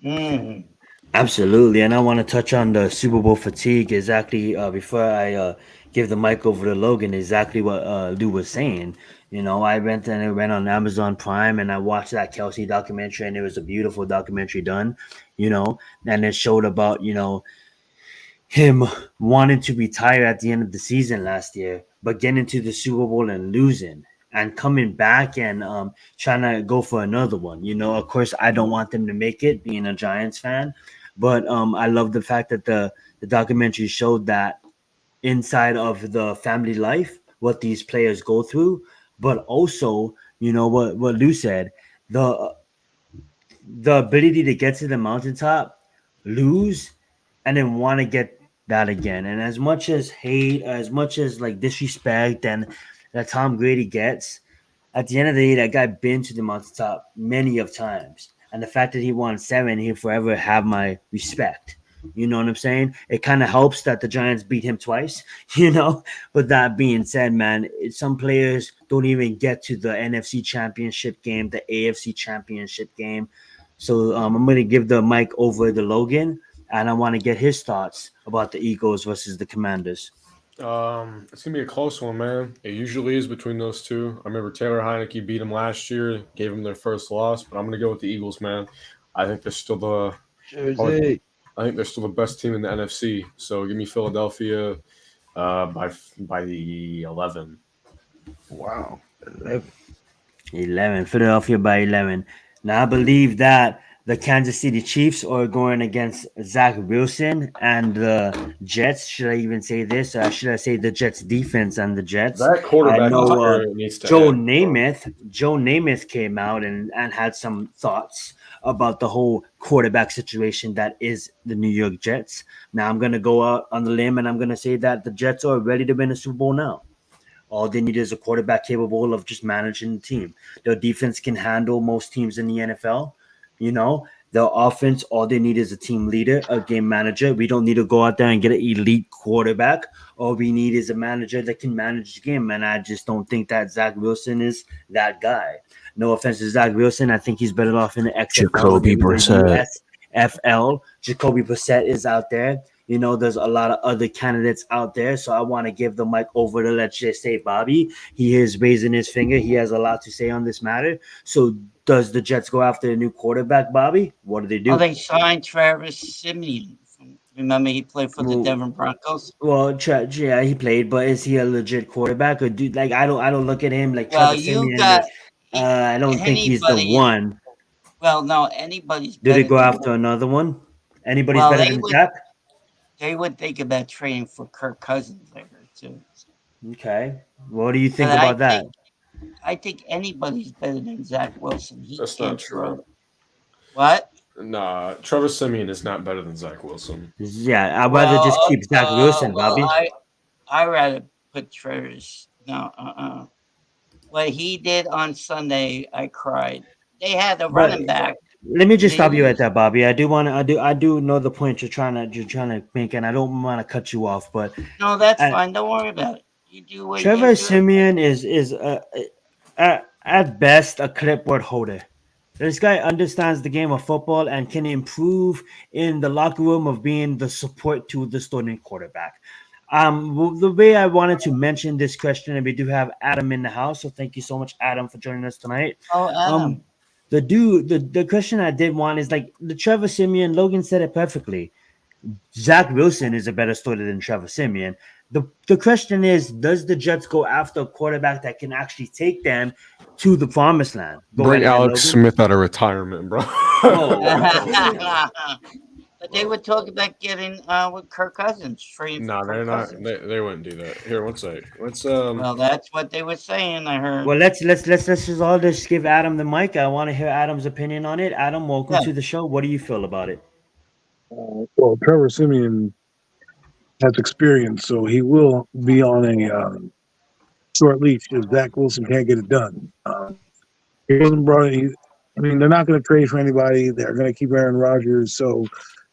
Mm. Absolutely, and I want to touch on the Super Bowl fatigue exactly before I give the mic over to Logan. Exactly what Lou was saying. You know, I went on Amazon Prime and I watched that Kelsey documentary, and it was a beautiful documentary done. You know, and it showed about him wanting to retire at the end of the season last year, but getting to the Super Bowl and losing. And coming back and trying to go for another one. You know, of course, I don't want them to make it, being a Giants fan, but I love the fact that the documentary showed that inside of the family life, what these players go through, but also, you know, what Lou said, the the ability to get to the mountaintop, lose, and then want to get that again. And as much as hate, as much as like disrespect and that Tom Brady gets, at the end of the day, that guy been to the mountaintop many of times. And the fact that he won seven, he'll forever have my respect. You know what I'm saying? It kind of helps that the Giants beat him twice, you know. But that being said, man, some players don't even get to the NFC Championship game, the AFC Championship game. So I'm going to give the mic over to Logan, and I want to get his thoughts about the Eagles versus the Commanders. It's gonna be a close one, man. It usually is between those two. I remember Taylor Heineke beat them last year, gave them their first loss, but I'm gonna go with the Eagles, man. I think they're still the probably, Jersey. I think they're still the best team in the NFC. So give me Philadelphia by the 11. Wow. 11. 11, Philadelphia by 11. Now, I believe that the Kansas City Chiefs are going against Zach Wilson and the Jets. Should I even say this? Should I say the Jets defense and the Jets? That I quarterback know needs to end. Joe Namath came out and had some thoughts about the whole quarterback situation that is the New York Jets. Now, I'm going to go out on the limb and I'm going to say that the Jets are ready to win a Super Bowl now. All they need is a quarterback capable of just managing the team. Their defense can handle most teams in the NFL. You know, their offense, all they need is a team leader, a game manager. We don't need to go out there and get an elite quarterback. All we need is a manager that can manage the game. And I just don't think that Zach Wilson is that guy. No offense to Zach Wilson. I think he's better off in the XFL or Jacoby maybe the Brissett. USFL. Jacoby Brissett is out there. You know, there's a lot of other candidates out there. So I want to give the mic over to, let's just say, Bobby. He is raising his finger. He has a lot to say on this matter. So does the Jets go after a new quarterback, Bobby? What do they Oh, do? they signed Travis Simeon. Remember, he played for the Well, Denver Broncos. yeah, he played, but is he a legit quarterback or do like I don't look at him like Well, Trevor you Simeon. got I don't think he's the anybody. one. Well, no, anybody's Do they better go than. after another one? Anybody's Well, better than Zach? they would think about trading for Kirk Cousins there too. Okay. What do you But think about that? I think anybody's better than Zach Wilson. He That's not can't true. throw. What? Nah, Trevor Simeon is not better than Zach Wilson. Yeah, I'd rather just Well, keep Zach Wilson, Bobby. I rather put Trevor's. No, what he did on Sunday, I cried. They had a But running back. let me just They stop you right used. there, Bobby. I do know the point you're trying to make, and I don't want to cut you off. But No, that's uh, fine. Don't worry about it. You do what you Trevor do. Simeon is at best a clipboard holder. This guy understands the game of football and can improve in the locker room of being the support to the starting quarterback. The way I wanted to mention this question, and we do have Adam in the house, so thank you so much, Adam, for joining us tonight. Oh, Um, Adam. the question I did want is like the Trevor Simeon. Logan said it perfectly. Zach Wilson is a better starter than Trevor Simeon. The question is, does the Jets go after a quarterback that can actually take them to the promised land? Go Bring ahead, Alex Logan. Smith out of retirement, bro. Oh, But they would talk about getting with Kirk Cousins, trading for No, they're Kirk not. Cousins. They wouldn't do that. Here, one sec. Let's Well, that's what they were saying. I heard. well, let's just all just give Adam the mic. I want to hear Adam's opinion on it. Adam, welcome Yeah. to the show. What do you feel about it? Well, Trevor Simeon has experience, so he will be on a short leash if Zach Wilson can't get it done. He wasn't brought in. I mean, they're not going to trade for anybody. They're going to keep Aaron Rodgers. So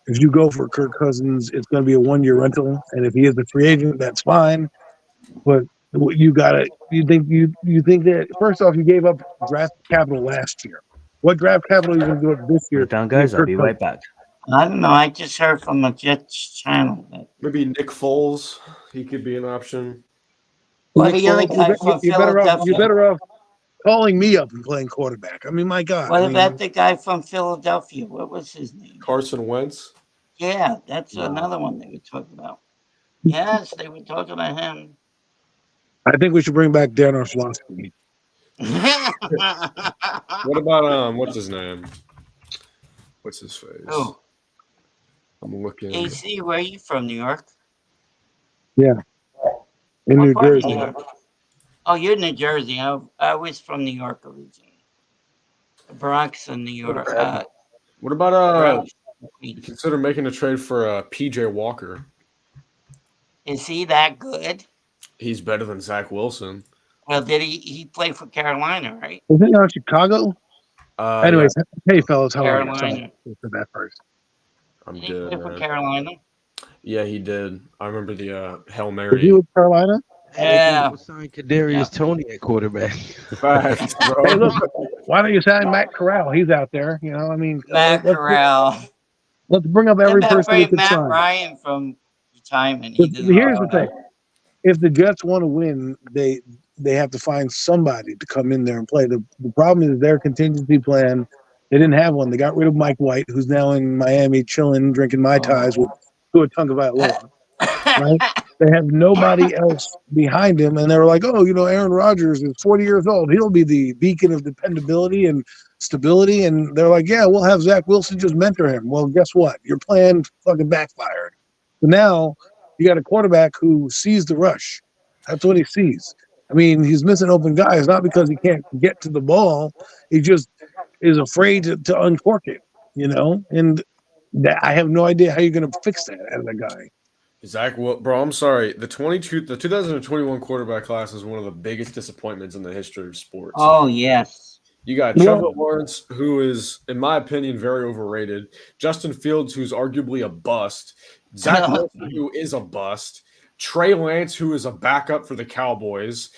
if you go for Kirk Cousins, it's going to be a 1-year rental. And if he is a free agent, that's fine. But you got to you think that first off, you gave up draft capital last year. What draft capital are you going to give up this Put year it down, to get guys. I'll Kirk be Cousins? right back. I don't know. I just heard from a Jets channel that. maybe Nick Foles. He could be an option. Well, Nick the other Foles, guy from you're better off. You're Philadelphia. better off calling me up and playing quarterback. I mean, my God. What I mean, about the guy from Philadelphia? What was his name? Carson Wentz. Yeah, that's No. another one they were talking about. Yes, they were talking about him. I think we should bring back Dan Orlovsky. What about what's his name? What's his face? Oh, I'm looking. AC, where are you from? New York? In What New part of Jersey. New York? Oh, you're New Jersey. I was from New York originally. The Bronx in New York. What about Bronx, you Queens. consider making a trade for PJ Walker? Is he that good? He's better than Zach Wilson. Well, did he play for Carolina, right? Is it out Chicago? Anyways, hey fellas, how are you? Carolina. Sorry for that first. I'm Did he good, play for man. Carolina? Yeah, he did. I remember the Hail Was he Mary. with Carolina? Yeah. We'll sign Kadarius Tony at quarterback. Facts, bro. Hey, look, why don't you sign Matt Corral? He's out there. You know, I mean, Matt Corral. let's bring up every person we could Matt sign. Ryan from retirement. But He didn't here's the want thing: if the Jets want to win, they have to find somebody to come in there and play. The problem is their contingency plan. They didn't have one. They got rid of Mike White, who's now in Miami chilling, drinking Mai Tais with Tua Tagovailoa. Right? They have nobody else behind him, and they were like, "Oh, Aaron Rodgers is 40 years old. He'll be the beacon of dependability and stability." And they're like, "Yeah, we'll have Zach Wilson just mentor him." Well, guess what? Your plan fucking backfired. So now you got a quarterback who sees the rush. That's what he sees. I mean, he's missing open guys not because he can't get to the ball. He just is afraid to uncork it. And I have no idea how you're going to fix that as a guy. Bro, I'm sorry. The 2021 quarterback class is one of the biggest disappointments in the history of sports. Oh, yes. You got Trevor Lawrence, who is, in my opinion, very overrated. Justin Fields, who's arguably a bust. Zach Wilson, who is a bust. Trey Lance, who is a backup for the Cowboys.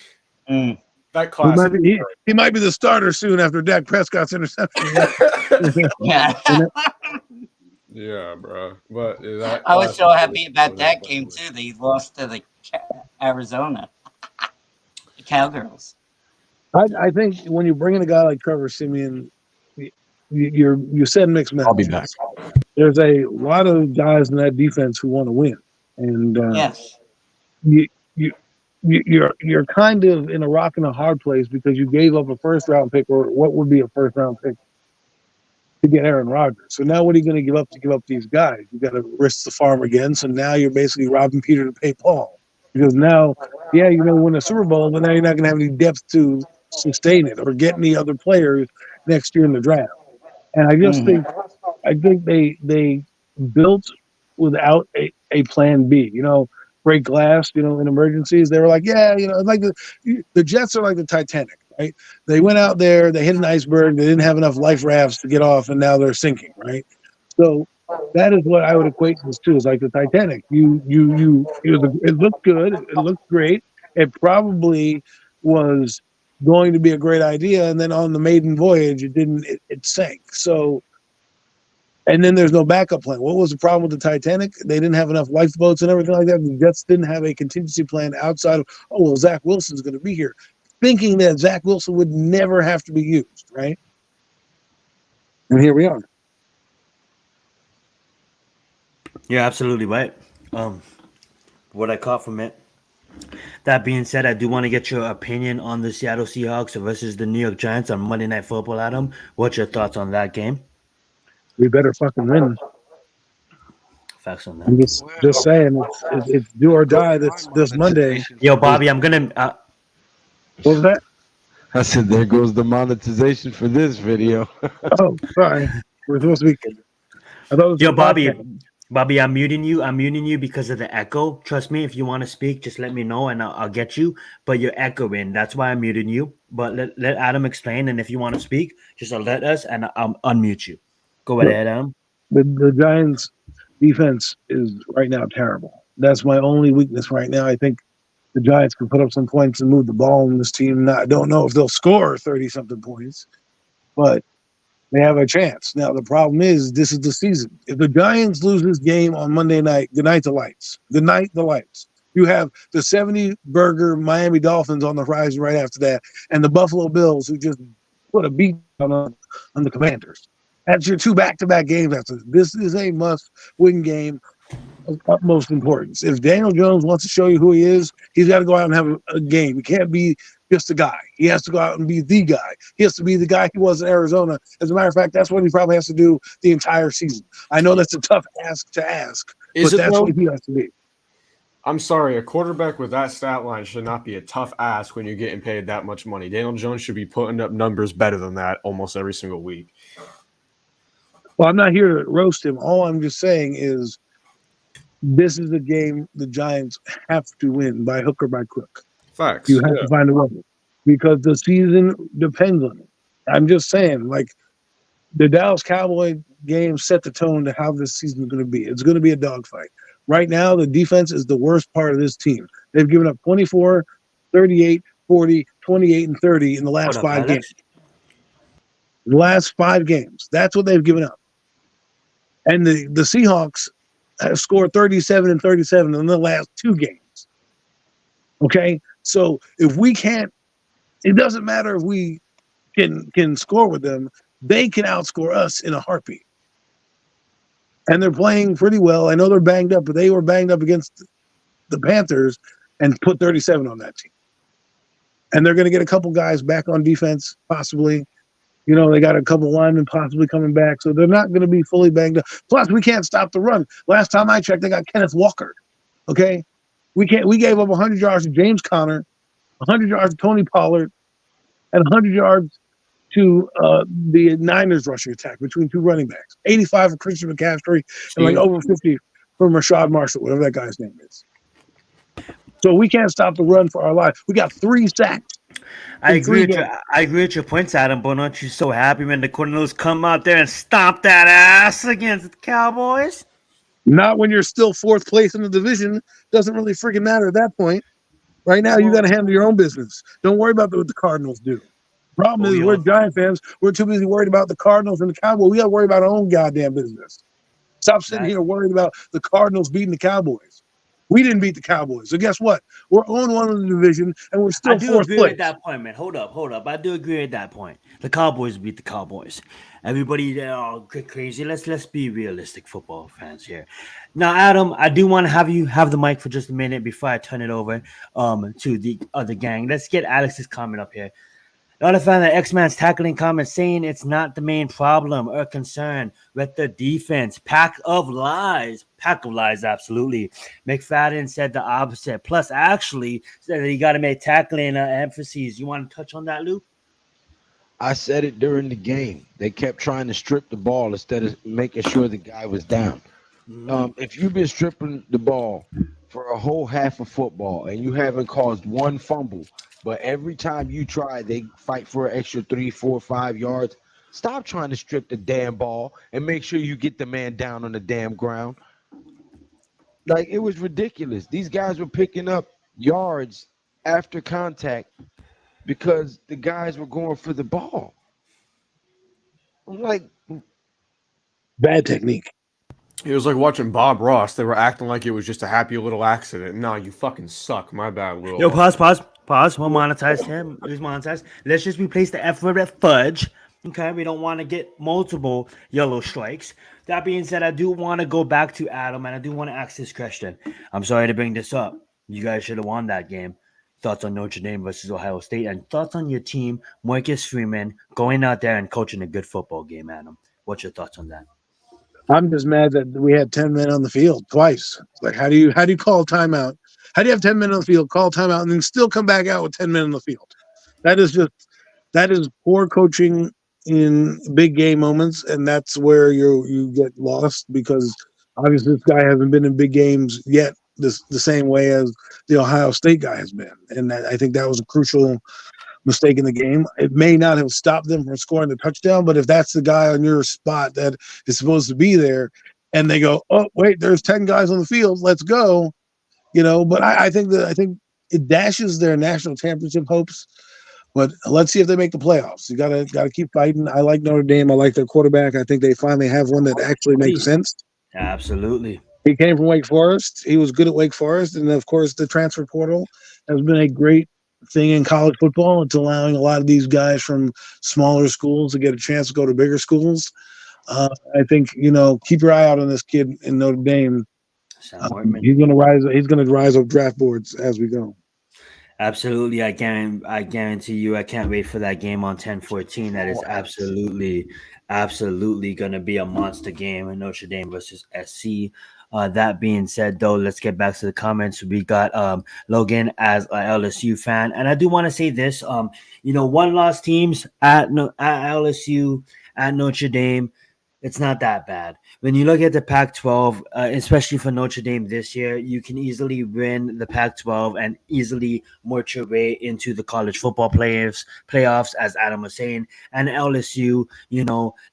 That class. He might be the starter soon after Dak Prescott's interception. Yeah. Yeah, bro. But I was so happy about that game too. They lost to the Arizona the Cowgirls. I think when you bring in a guy like Trevor Simeon, you said mixed message. I'll be back. There's a lot of guys in that defense who want to win, and Yes. You're kind of in a rock and a hard place because you gave up a first round pick, or what would be a first round pick, to get Aaron Rodgers. So now what are you going to give up these guys? You got to risk the farm again. So now you're basically robbing Peter to pay Paul, because now, yeah, you're going to win a Super Bowl, but now you're not going to have any depth to sustain it or get any other players next year in the draft. And I just think they built without a plan B. Break glass. In emergencies, they were like, yeah, like the Jets are like the Titanic. Right? They went out there, they hit an iceberg, they didn't have enough life rafts to get off, and now they're sinking, right? So that is what I would equate this to, is like the Titanic. It looked good, it looked great. It probably was going to be a great idea, and then on the maiden voyage, it sank. So, and then there's no backup plan. What was the problem with the Titanic? They didn't have enough lifeboats and everything like that. The Jets didn't have a contingency plan outside of, Zach Wilson's going to be here, thinking that Zach Wilson would never have to be used, right? And here we are. You're absolutely right. What I caught from it That being said, I do want to get your opinion on the Seattle Seahawks versus the New York Giants on Monday Night Football, Adam. What's your thoughts on that game? We better fucking win. Facts on that. I'm just saying it's do or die this Monday. Yo, Bobby, I'm gonna. What was that? I said, there goes the monetization for this video. Oh, sorry. We're supposed to be. I thought it was Yo, a Bobby. podcast. Bobby, I'm muting you. I'm muting you because of the echo. Trust me, if you want to speak, just let me know and I'll get you. But you're echoing. That's why I'm muting you. But let Adam explain. And if you want to speak, just let us and I'll unmute you. Go right ahead, Adam. The Giants' defense is right now terrible. That's my only weakness right now. I think the Giants can put up some points and move the ball in this team. I don't know if they'll score 30-something points, but they have a chance. Now, the problem is this is the season. If the Giants lose this game on Monday night, good night the lights. Good night the lights. You have the 70-burger Miami Dolphins on the horizon right after that, and the Buffalo Bills who just put a beat on the Commanders. That's your two back-to-back games after this. This is a must-win game of utmost importance. If Daniel Jones wants to show you who he is, he's got to go out and have a game. He can't be just a guy. He has to go out and be the guy. He has to be the guy he was in Arizona. As a matter of fact, that's what he probably has to do the entire season. I know that's a tough ask to ask, Is but it that's though? what he has to be. I'm sorry, a quarterback with that stat line should not be a tough ask when you're getting paid that much money. Daniel Jones should be putting up numbers better than that almost every single week. Well, I'm not here to roast him. All I'm just saying is this is a game the Giants have to win by hook or by crook. Facts. You have to find a way because the season depends on it. I'm just saying, like, the Dallas Cowboy game set the tone to how this season is going to be. It's going to be a dogfight. Right now, the defense is the worst part of this team. They've given up 24, 38, 40, 28, and 30 in the last Hold up, 5 Alex. games. The last 5 games. That's what they've given up. And the Seahawks have scored 37 and 37 in the last 2 games. Okay? So if we can't, it doesn't matter if we can score with them. They can outscore us in a heartbeat. And they're playing pretty well. I know they're banged up, but they were banged up against the Panthers and put 37 on that team. And they're going to get a couple guys back on defense, possibly. You know, they got a couple linemen possibly coming back. So they're not going to be fully banged up. Plus, we can't stop the run. Last time I checked, they got Kenneth Walker. Okay? We gave up 100 yards to James Conner, 100 yards to Tony Pollard, and 100 yards to the Niners rushing attack between 2 running backs. 85 for Christian McCaffrey and like over 50 from Rashad Marshall, whatever that guy's name is. So we can't stop the run for our life. We got 3 sacks. I agree with your points, Adam, but aren't you so happy when the Cardinals come out there and stomp that ass against the Cowboys? Not when you're still 4th place in the division. Doesn't really freaking matter at that point. Right now, you got to handle your own business. Don't worry about what the Cardinals do. Problem is, we're Giant fans. We're too busy worried about the Cardinals and the Cowboys. We got to worry about our own goddamn business. Stop sitting here worried about the Cardinals beating the Cowboys. We didn't beat the Cowboys. So guess what? We're 0-1 in the division, and we're still 4th place. I do agree with that point, man. Hold up. I do agree with that point. The Cowboys beat the Cowboys. Everybody, they're all crazy. Let's be realistic football fans here. Now, Adam, I do want to have you have the mic for just a minute before I turn it over to the other gang. Let's get Alex's comment up here. Not a fan of X-Man's tackling comment saying it's not the main problem or concern with the defense. Pack of lies, absolutely. McFadden said the opposite. Plus, actually, said that you got to make tackling emphases. You want to touch on that, Luke? I said it during the game. They kept trying to strip the ball instead of making sure the guy was down. If you've been stripping the ball for a whole half of football and you haven't caused one fumble, but every time you try, they fight for an extra 3, 4, 5 yards. Stop trying to strip the damn ball and make sure you get the man down on the damn ground. Like, it was ridiculous. These guys were picking up yards after contact because the guys were going for the ball. I'm like, bad technique. It was like watching Bob Ross. They were acting like it was just a happy little accident. No, you fucking suck. My bad, little. Yo, pause. We'll monetize him. He's monetized. Let's just replace the F word with fudge. Okay, we don't want to get multiple yellow strikes. That being said, I do want to go back to Adam, and I do want to ask this question. I'm sorry to bring this up. You guys should have won that game. Thoughts on Notre Dame versus Ohio State, and thoughts on your team, Marcus Freeman, going out there and coaching a good football game, Adam. What's your thoughts on that? I'm just mad that we had 10 men on the field twice. It's like, how do you call a timeout? How do you have 10 men on the field, call a timeout, and then still come back out with 10 men on the field? That is poor coaching in big game moments, and that's where you get lost because obviously this guy hasn't been in big games yet the same way as the Ohio State guy has been. And I think that was a crucial mistake in the game. It may not have stopped them from scoring the touchdown, but if that's the guy on your spot that is supposed to be there, and they go, "Oh, wait, there's 10 guys on the field, let's go," But I think it dashes their national championship hopes. But let's see if they make the playoffs. You gotta keep fighting. I like Notre Dame. I like their quarterback. I think they finally have one that actually makes sense. Absolutely. He came from Wake Forest. He was good at Wake Forest, and of course, the transfer portal has been a great thing in college football. It's allowing a lot of these guys from smaller schools to get a chance to go to bigger schools. I think keep your eye out on this kid in Notre Dame. He's gonna rise. He's gonna rise up draft boards as we go. Absolutely. I guarantee you, I can't wait for that game on 10-14. That is absolutely going to be a monster game in Notre Dame versus SC. That being said, though, let's get back to the comments. We got Logan as an LSU fan. And I do want to say this, one-loss teams at LSU, at Notre Dame, it's not that bad. When you look at the Pac-12, especially for Notre Dame this year, you can easily win the Pac-12 and easily march your way into the college football playoffs, as Adam was saying. And LSU, the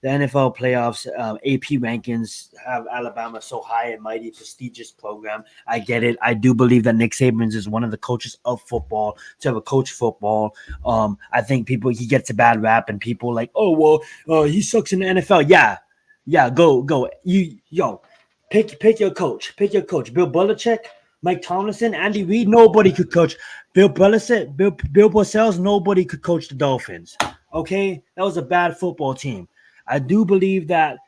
NFL playoffs, AP rankings have Alabama so high and mighty, prestigious program. I get it. I do believe that Nick Saban is one of the coaches of football to have a coach football. I think he gets a bad rap, and people like, oh well, he sucks in the NFL. Yeah, go. Pick your coach. Pick your coach. Bill Belichick, Mike Tomlinson, Andy Reid. Nobody could coach. Bill Belichick, Bill Parcells. Nobody could coach the Dolphins. Okay, that was a bad football team. I do believe that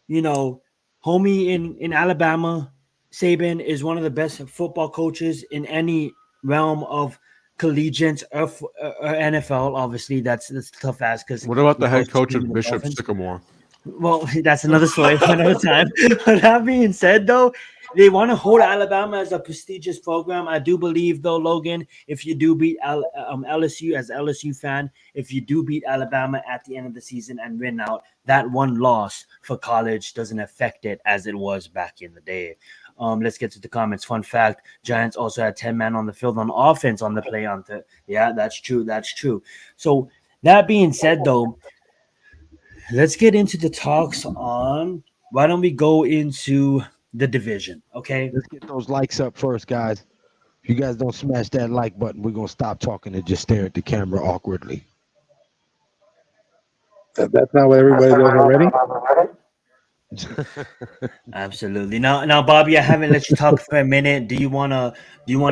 homie in Alabama, Saban is one of the best football coaches in any realm of collegiate or NFL. Obviously, that's tough ass. Because what about the head coach of Bishop Sycamore? Well, that's another story for another time. But that being said, though, they want to hold Alabama as a prestigious program. I do believe, though, Logan, if you do beat LSU as LSU fan, if you do beat Alabama at the end of the season and win out, that one loss for college doesn't affect it as it was back in the day. Let's get to the comments. Fun fact, Giants also had 10 men on the field on offense on the play on the. Yeah, that's true. So that being said, though, let's get into the talks on why don't we go into the division, okay? Let's get those likes up first, guys. If you guys don't smash that like button, we're going to stop talking and just stare at the camera awkwardly. That's not what everybody does already? Absolutely. Now, Bobby, I haven't let you talk for a minute. Do you wanna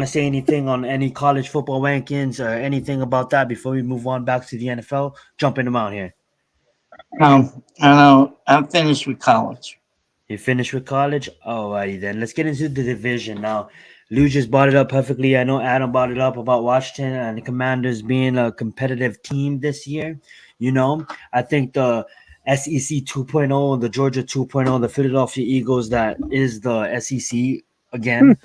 say anything on any college football rankings or anything about that before we move on back to the NFL? Jumping them out here. I'm finished with college. You finished with college? Alrighty then. Let's get into the division now. Lou just brought it up perfectly. I know Adam brought it up about Washington and the Commanders being a competitive team this year. I think the SEC 2.0, the Georgia 2.0, the Philadelphia Eagles, that is the SEC again.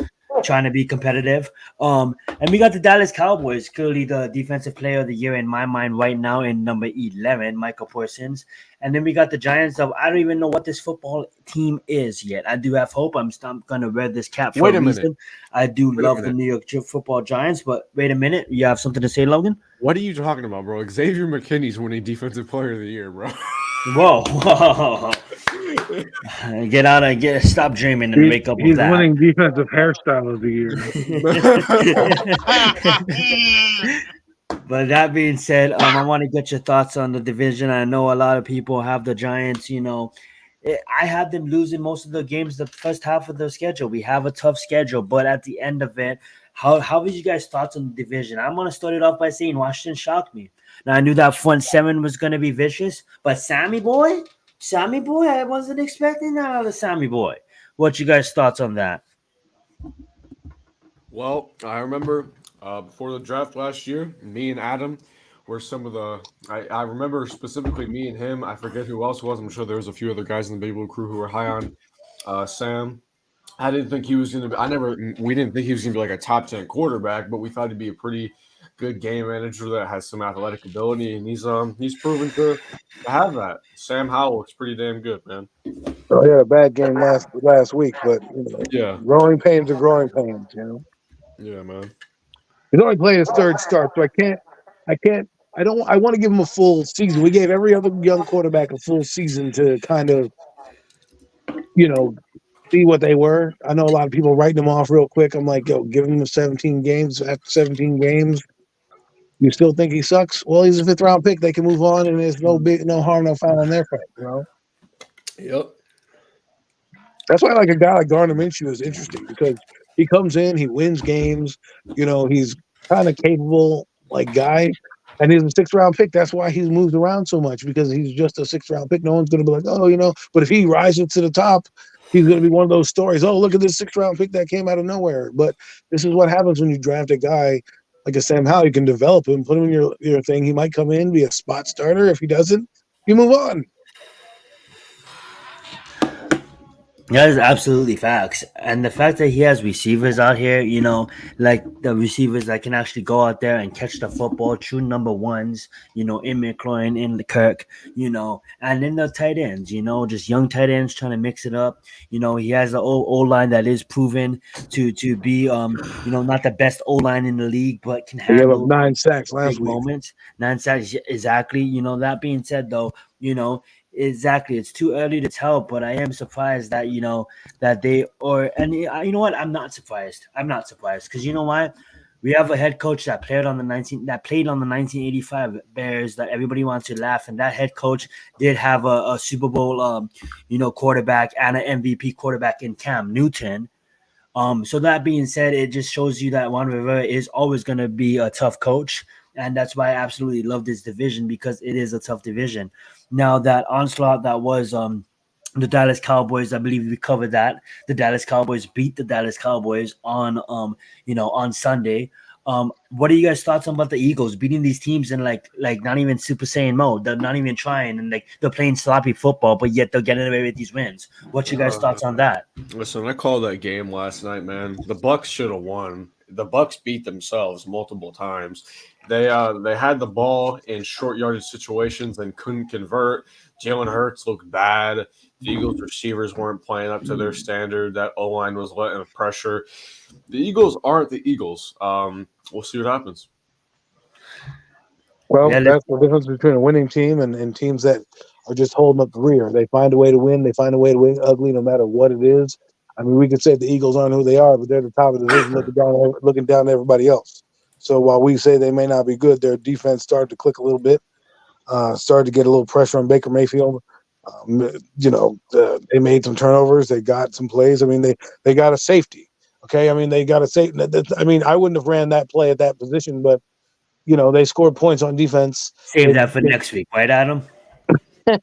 Trying to be competitive. And we got the Dallas Cowboys, clearly the defensive player of the year in my mind right now in number 11, Michael Parsons. And then we got the Giants of, I don't even know what this football team is yet. I do have hope. I'm going to wear this cap for a reason. I do love the New York football Giants, but wait a minute. You have something to say, Logan? What are you talking about, bro? Xavier McKinney's winning defensive player of the year, bro. Whoa. Stop dreaming and wake up with that. He's winning defensive hairstyle of the year. But that being said, I want to get your thoughts on the division. I know a lot of people have the Giants, I had them losing most of the games the first half of the schedule. We have a tough schedule, but at the end of it, how was you guys' thoughts on the division? I'm going to start it off by saying Washington shocked me. Now, I knew that front seven was going to be vicious, but Sammy boy, I wasn't expecting that out of Sammy boy. What you guys' thoughts on that? Well, I remember before the draft last year, me and Adam were some of the. I remember specifically me and him. I forget who else was. I'm sure there was a few other guys in the Big Blue crew who were high on Sam. I didn't think he was going to be. We didn't think he was going to be like a top 10 quarterback, but we thought he'd be a pretty good game manager that has some athletic ability, and he's proven to have that. Sam Howell looks pretty damn good, man. So he had a bad game last week, but Yeah, growing pains are growing pains. yeah, man. He's only played his third start, so I can't, I don't, I want to give him a full season. We gave every other young quarterback a full season to kind of, you know, see what they were. I know a lot of people writing them off real quick. I'm like, yo, give him 17 games. After 17 games, you still think he sucks? Well, he's a fifth round pick. They can move on, and there's no harm, no foul on their part. Yep. That's why like a guy like Gardner Minshew is interesting because he comes in, he wins games. He's kind of capable like guy, and he's a sixth round pick. That's why he's moved around so much because he's just a sixth round pick. No one's going to be like, oh. But if he rises to the top, he's going to be one of those stories. Oh, look at this sixth round pick that came out of nowhere. But this is what happens when you draft a guy like a Sam Howell. You can develop him, put him in your thing. He might come in, be a spot starter. If he doesn't, you move on. That is absolutely facts. And the fact that he has receivers out here, like the receivers that can actually go out there and catch the football, true number ones, in McLaurin, in the Kirk, and then the tight ends, just young tight ends trying to mix it up. He has an old line that is proven to be, not the best O line in the league, but can He gave up handle 9 sacks last big week. moments. 9 sacks, exactly. That being said, though, exactly, it's too early to tell, but I am surprised that that they you know what? I'm not surprised. Because you know why? We have a head coach that played on the 1985 Bears that everybody wants to laugh, and that head coach did have a Super Bowl quarterback and an MVP quarterback in Cam Newton. So that being said, it just shows you that Juan Rivera is always going to be a tough coach, and that's why I absolutely love this division because it is a tough division. Now that onslaught that was the Dallas Cowboys, I believe we covered that. The Dallas Cowboys beat the Dallas Cowboys on on Sunday. What are you guys' thoughts about the Eagles beating these teams in like not even Super Saiyan mode? They're not even trying, and like they're playing sloppy football, but yet they're getting away with these wins. What's your guys' thoughts on that? Listen, I called that game last night, man. The Bucks should have won. The Bucks beat themselves multiple times. They had the ball in short yardage situations and couldn't convert. Jalen Hurts looked bad. The Eagles receivers weren't playing up to their standard. That O-line was letting pressure. The Eagles aren't the Eagles. We'll see what happens. Well, Yeah, that's the difference between a winning team and teams that are just holding up the rear. They find a way to win. They find a way to win ugly no matter what it is. I mean, we could say the Eagles aren't who they are, but they're the top of the division looking down at everybody else. So while we say they may not be good, their defense started to click a little bit, started to get a little pressure on Baker Mayfield. They made some turnovers. They got some plays. I mean, they got a safety. Okay, I mean, they got a safety. I mean, I wouldn't have ran that play at that position, but they scored points on defense. save that for next week, right, Adam? No,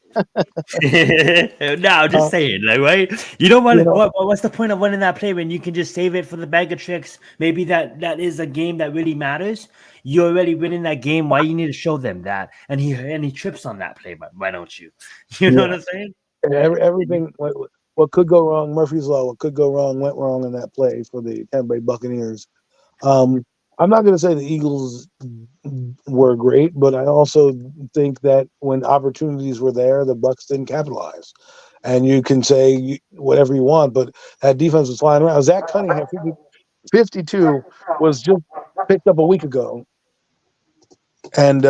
just saying, like, right? You don't want what's the point of winning that play when you can just save it for the bag of tricks? Maybe that is a game that really matters. You're already winning that game. Why you need to show them that? And he trips on that play, but why don't you? You know what I'm saying? Everything what could go wrong, Murphy's Law, what could go wrong went wrong in that play for the Tampa Bay Buccaneers. I'm not going to say the Eagles were great, but I also think that when opportunities were there, the Bucs didn't capitalize. And you can say whatever you want, but that defense was flying around. Zach Cunningham, 52, was just picked up a week ago, and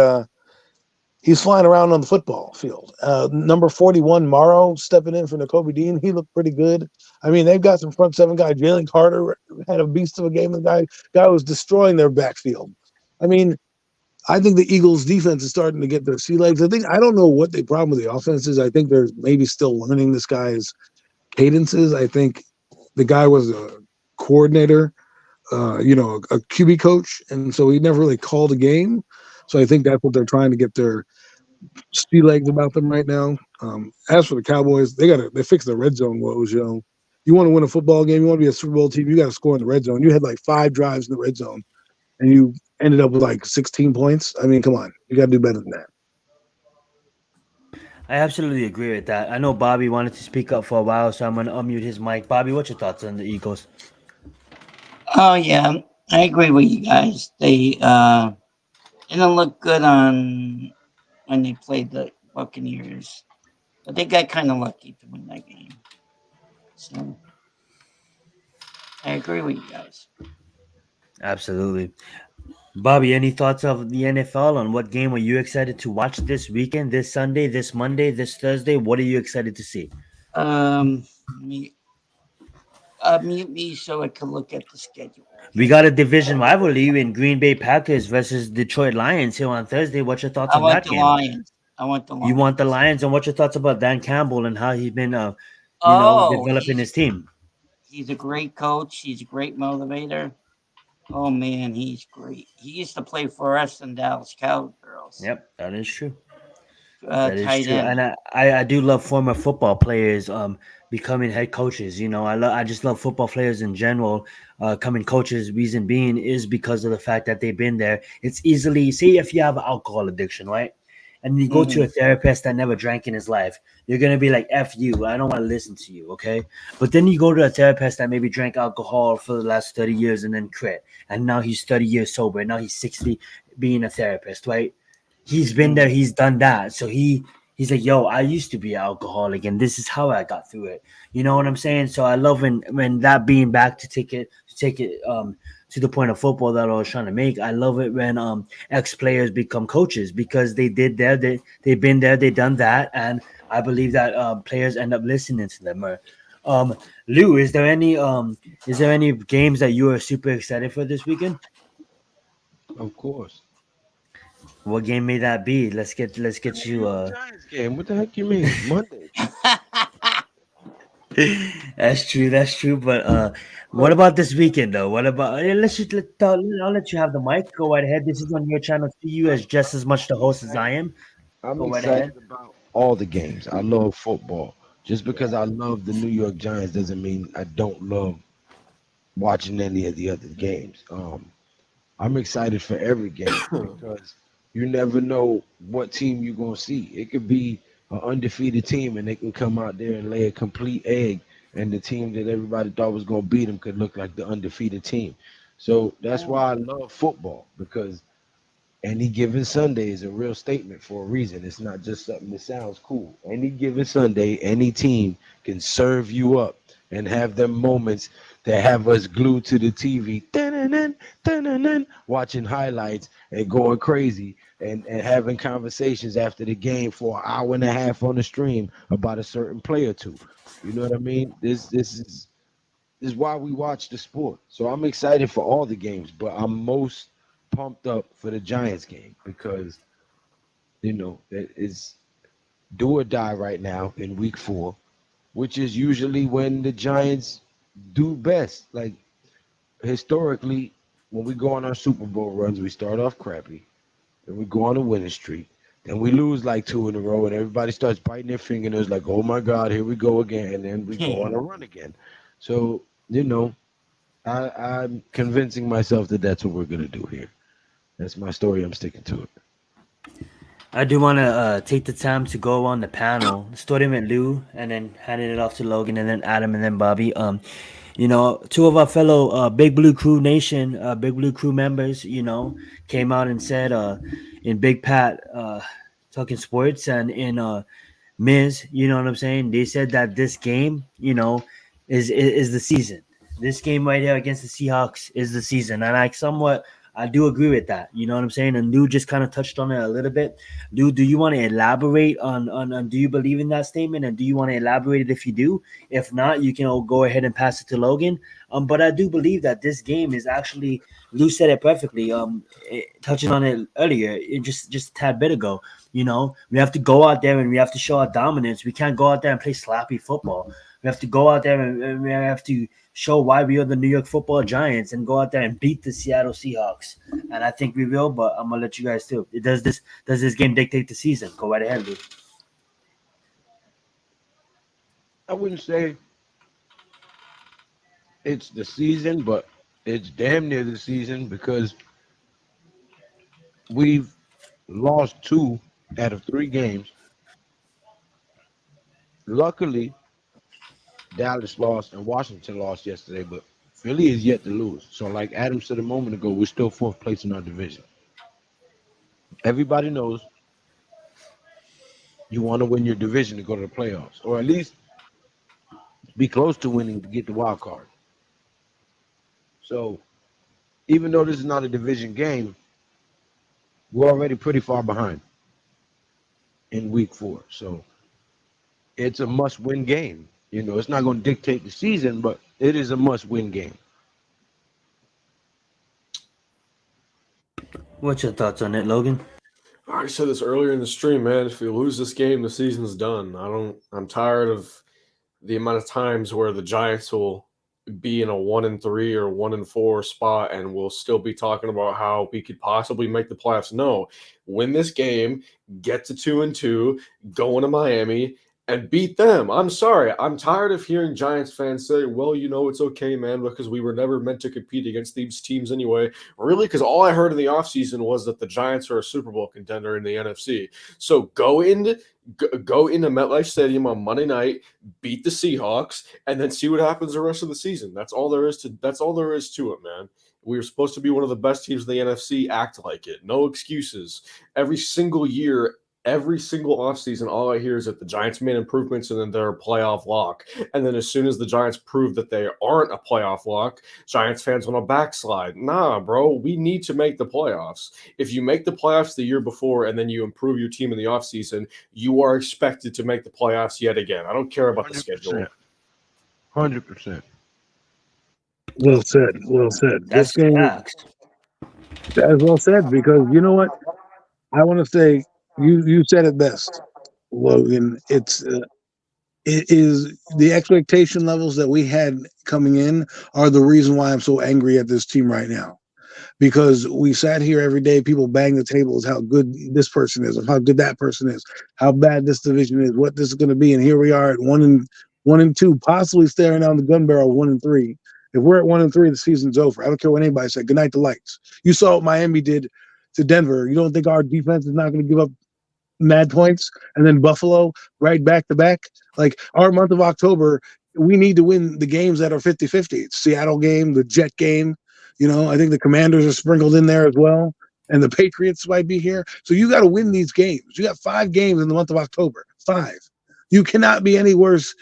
he's flying around on the football field. Number 41, Morrow, stepping in for Nakobe Dean. He looked pretty good. I mean, they've got some front seven guys. Jalen Carter had a beast of a game. The guy was destroying their backfield. I mean, I think the Eagles' defense is starting to get their sea legs. I don't know what the problem with the offense is. I think they're maybe still learning this guy's cadences. I think the guy was a coordinator, a QB coach, and so he never really called a game. So I think that's what they're trying to get their sea legs about them right now. As for the Cowboys, they fixed the red zone woes, You want to win a football game, you want to be a Super Bowl team, you got to score in the red zone. You had like 5 drives in the red zone, and you ended up with like 16 points. I mean, come on, you got to do better than that. I absolutely agree with that. I know Bobby wanted to speak up for a while, so I'm gonna unmute his mic. Bobby, what's your thoughts on the Eagles? Oh yeah, I agree with you guys. They didn't look good on when they played the Buccaneers, but they got kind of lucky to win that game. So I agree with you guys. Absolutely. Bobby, any thoughts of the NFL on what game are you excited to watch this weekend, this Sunday, this Monday, this Thursday? What are you excited to see? Let me mute me so I can look at the schedule. We got a division rivalry in Green Bay Packers versus Detroit Lions here on Thursday. What's your thoughts I on want that the game? Lions. I want the You want the Lions. Lions, and what's your thoughts about Dan Campbell and how he's been, Oh, developing his team? he's a great coach. He's a great motivator. Oh man, he's great. He used to play for us in Dallas Cowgirls. Yep, that is true. That is Tight true, end. and I do love former football players becoming head coaches. I just love football players in general coming coaches. Reason being is because of the fact that they've been there. It's easily say if you have alcohol addiction, right, and you go to a Mhm. therapist that never drank in his life, you're gonna be like, "F you, I don't want to listen to you." Okay, but then you go to a therapist that maybe drank alcohol for the last 30 years and then quit, and now he's 30 years sober. And now he's 60, being a therapist, right? He's been there, Mhm. he's done that. So he's like, yo, I used to be an alcoholic and this is how I got through it. You know what I'm saying? So I love when that being back to take it to the point of football that I was trying to make. I love it when ex players become coaches because they've been there, they've done that, and I believe that players end up listening to them. Lou, is there any games that you are super excited for this weekend? Of course. What game may that be? Let's get The New you York Giants game. What the heck you mean? Monday. That's true. That's true. But what Look, about this weekend though? What about? Let's just I'll let you have the mic. Go right ahead. This is on your channel. See you as I'm just as much the I'm host as I excited. am. I'm Go right ahead. excited about all the games. I love football. Just because I love the New York Giants doesn't mean I don't love watching any of the other games. I'm excited for every game because you never know what team you're gonna see. It could be an undefeated team and they can come out there and lay a complete egg, and the team that everybody thought was gonna beat them could look like the undefeated team. So that's why I love football because any given Sunday is a real statement for a reason. It's not just something that sounds cool. Any given Sunday, any team can serve you up and have them moments that have us glued to the TV, dun-dun-dun, dun-dun-dun, watching highlights and going crazy and having conversations after the game for an hour and a half on the stream about a certain player or two. You know what I mean? This is why we watch the sport. So I'm excited for all the games, but I'm most pumped up for the Giants game because that is do or die right now in week 4, which is usually when the Giants do best. Like historically, when we go on our Super Bowl runs, we start off crappy, then we go on a winning streak, then we lose like 2 in a row, and everybody starts biting their fingernails like, "Oh my God, here we go again," and then we go on a run again. So I'm convincing myself that that's what we're gonna do here. That's my story. I'm sticking to it. I do want to take the time to go on the panel, starting with Lou, and then handing it off to Logan, and then Adam, and then Bobby. Two of our fellow Big Blue Crew Nation, Big Blue Crew members, came out and said in Big Pat talking sports and in Miz, you know what I'm saying? They said that this game, is the season. This game right here against the Seahawks is the season, and I do agree with that. You know what I'm saying? And Lou just kind of touched on it a little bit. Lou, do you want to elaborate on do you believe in that statement, and do you want to elaborate it if you do? If not, you can go ahead and pass it to Logan. But I do believe that this game is actually Lou said it perfectly. Touching on it earlier, just a tad bit ago. We have to go out there and we have to show our dominance. We can't go out there and play sloppy football. We have to go out there and we have to show why we are the New York Football Giants and go out there and beat the Seattle Seahawks. And I think we will, but I'm gonna let you guys too. Does this game dictate the season? Go right ahead, Luke. I wouldn't say it's the season, but it's damn near the season because we've lost 2 out of 3 games. Luckily, Dallas lost and Washington lost yesterday, but Philly is yet to lose. So, like Adam said a moment ago, we're still 4th place in our division. Everybody knows you want to win your division to go to the playoffs, or at least be close to winning to get the wild card. So, even though this is not a division game, we're already pretty far behind in week 4. So, it's a must-win game. You know, it's not going to dictate the season, but it is a must-win game. What's your thoughts on it, Logan? I said this earlier in the stream, man. If we lose this game, the season's done. I'm tired of the amount of times where the Giants will be in a 1-3 or 1-4 spot, and we'll still be talking about how we could possibly make the playoffs. No, win this game, get to 2-2, go into Miami, and beat them. I'm sorry. I'm tired of hearing Giants fans say, well, you know, it's okay, man, because we were never meant to compete against these teams anyway. Really? Because all I heard in the offseason was that the Giants are a Super Bowl contender in the NFC. So go into MetLife Stadium on Monday night, beat the Seahawks, and then see what happens the rest of the season. That's all there is to it, man. We were supposed to be one of the best teams in the NFC. Act like it. No excuses. Every single year, every single offseason, all I hear is that the Giants made improvements and then they're a playoff lock. And then as soon as the Giants prove that they aren't a playoff lock, Giants fans want to backslide. Nah, bro, we need to make the playoffs. If you make the playoffs the year before and then you improve your team in the offseason, you are expected to make the playoffs yet again. I don't care about the schedule. 100%. Well said. Well said. That's This game, facts. as well said, because you know what? I want to say you said it best, Logan. It is the expectation levels that we had coming in are the reason why I'm so angry at this team right now. Because we sat here every day, people bang the tables, how good this person is, or how good that person is, how bad this division is, what this is going to be, and here we are at 1-2, possibly staring down the gun barrel 1-3. If we're at 1-3, the season's over. I don't care what anybody said. Good night, the lights. You saw what Miami did to Denver. You don't think our defense is not going to give up mad points? And then Buffalo right back to back. Like our month of October, we need to win the games that are 50-50. Seattle game, the Jet game. You know, I think the Commanders are sprinkled in there as well. And the Patriots might be here. So you got to win these games. You got 5 games in the month of October. 5. You cannot be any worse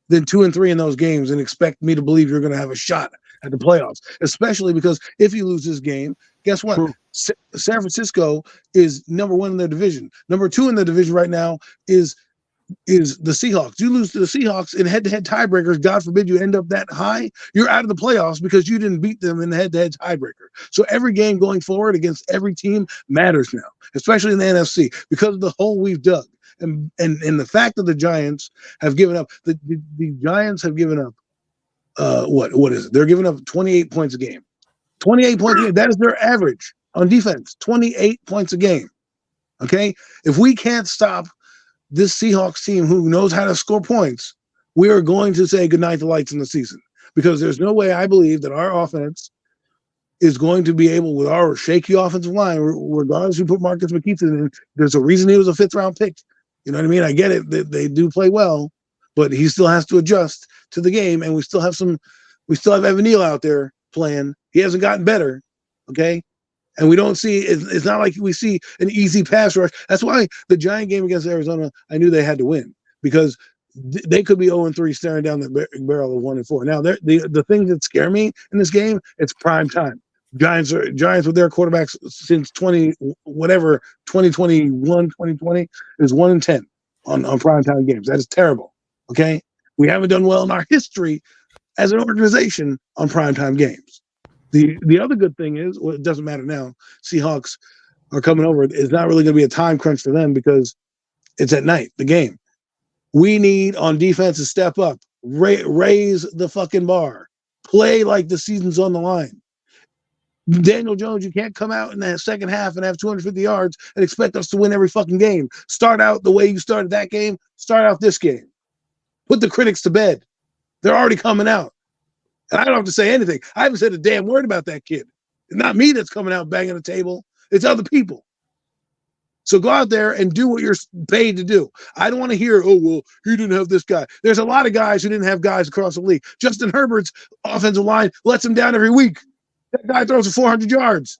than 2-3 in those games and expect me to believe you're going to have a shot at the playoffs, especially because if you lose this game, guess what? True. San Francisco is number 1 in their division. Number 2 in the division right now is the Seahawks. You lose to the Seahawks in head-to-head tiebreakers, God forbid you end up that high, you're out of the playoffs because you didn't beat them in the head-to-head tiebreaker. So every game going forward against every team matters now, especially in the NFC, because of the hole we've dug. And the fact that the Giants have given up, the Giants have given up, what is it? They're giving up 28 points a game. 28 points a game. That is their average on defense. 28 points a game. Okay? If we can't stop this Seahawks team who knows how to score points, we are going to say goodnight to lights in the season. Because there's no way I believe that our offense is going to be able, with our shaky offensive line, regardless who put Marcus McKeith in, there's a reason he was a 5th-round pick. You know what I mean? I get it. They do play well, but he still has to adjust to the game, and we still have Evan Neal out there playing. He hasn't gotten better, okay? And we don't see it's not like we see an easy pass rush. That's why the Giant game against Arizona, I knew they had to win, because they could be 0-3 staring down the barrel of 1-4. Now, the things that scare me in this game, it's prime time. Giants with their quarterbacks since 2021, 2020 is 1-10 on primetime games. That is terrible. Okay, we haven't done well in our history as an organization on primetime games. The other good thing is, well, it doesn't matter now. Seahawks are coming over. It's not really going to be a time crunch for them because it's at night. The game. We need on defense to step up, raise the fucking bar, play like the season's on the line. Daniel Jones, you can't come out in that second half and have 250 yards and expect us to win every fucking game. Start out the way you started that game. Start out this game. Put the critics to bed. They're already coming out. And I don't have to say anything. I haven't said a damn word about that kid. It's not me that's coming out banging the table. It's other people. So go out there and do what you're paid to do. I don't want to hear, oh, well, he didn't have this guy. There's a lot of guys who didn't have guys across the league. Justin Herbert's offensive line lets him down every week. That guy throws for 400 yards.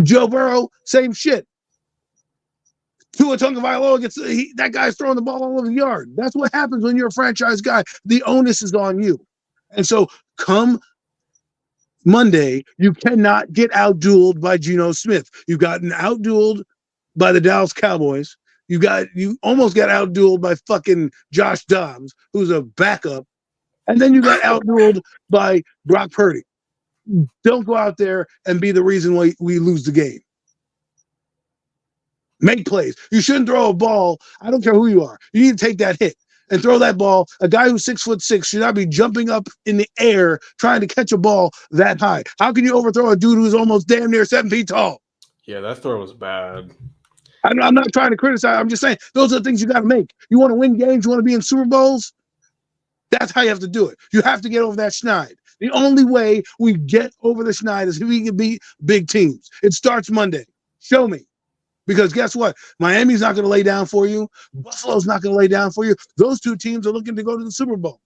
Joe Burrow, same shit. Tua Tagovailoa that guy's throwing the ball all over the yard. That's what happens when you're a franchise guy. The onus is on you. And so come Monday, you cannot get out-dueled by Geno Smith. You've gotten out-dueled by the Dallas Cowboys. You almost got out-dueled by fucking Josh Dobbs, who's a backup. And then you got out-dueled by Brock Purdy. Don't go out there and be the reason why we lose the game. Make plays. You shouldn't throw a ball. I don't care who you are. You need to take that hit and throw that ball. A guy who's 6'6" should not be jumping up in the air trying to catch a ball that high. How can you overthrow a dude who's almost damn near 7 feet tall? Yeah, that throw was bad. I'm not trying to criticize. I'm just saying those are the things you got to make. You want to win games. You want to be in Super Bowls. That's how you have to do it. You have to get over that schneid. The only way we get over the schneid is if we can beat big teams. It starts Monday. Show me. Because guess what? Miami's not going to lay down for you. Buffalo's not going to lay down for you. Those two teams are looking to go to the Super Bowl.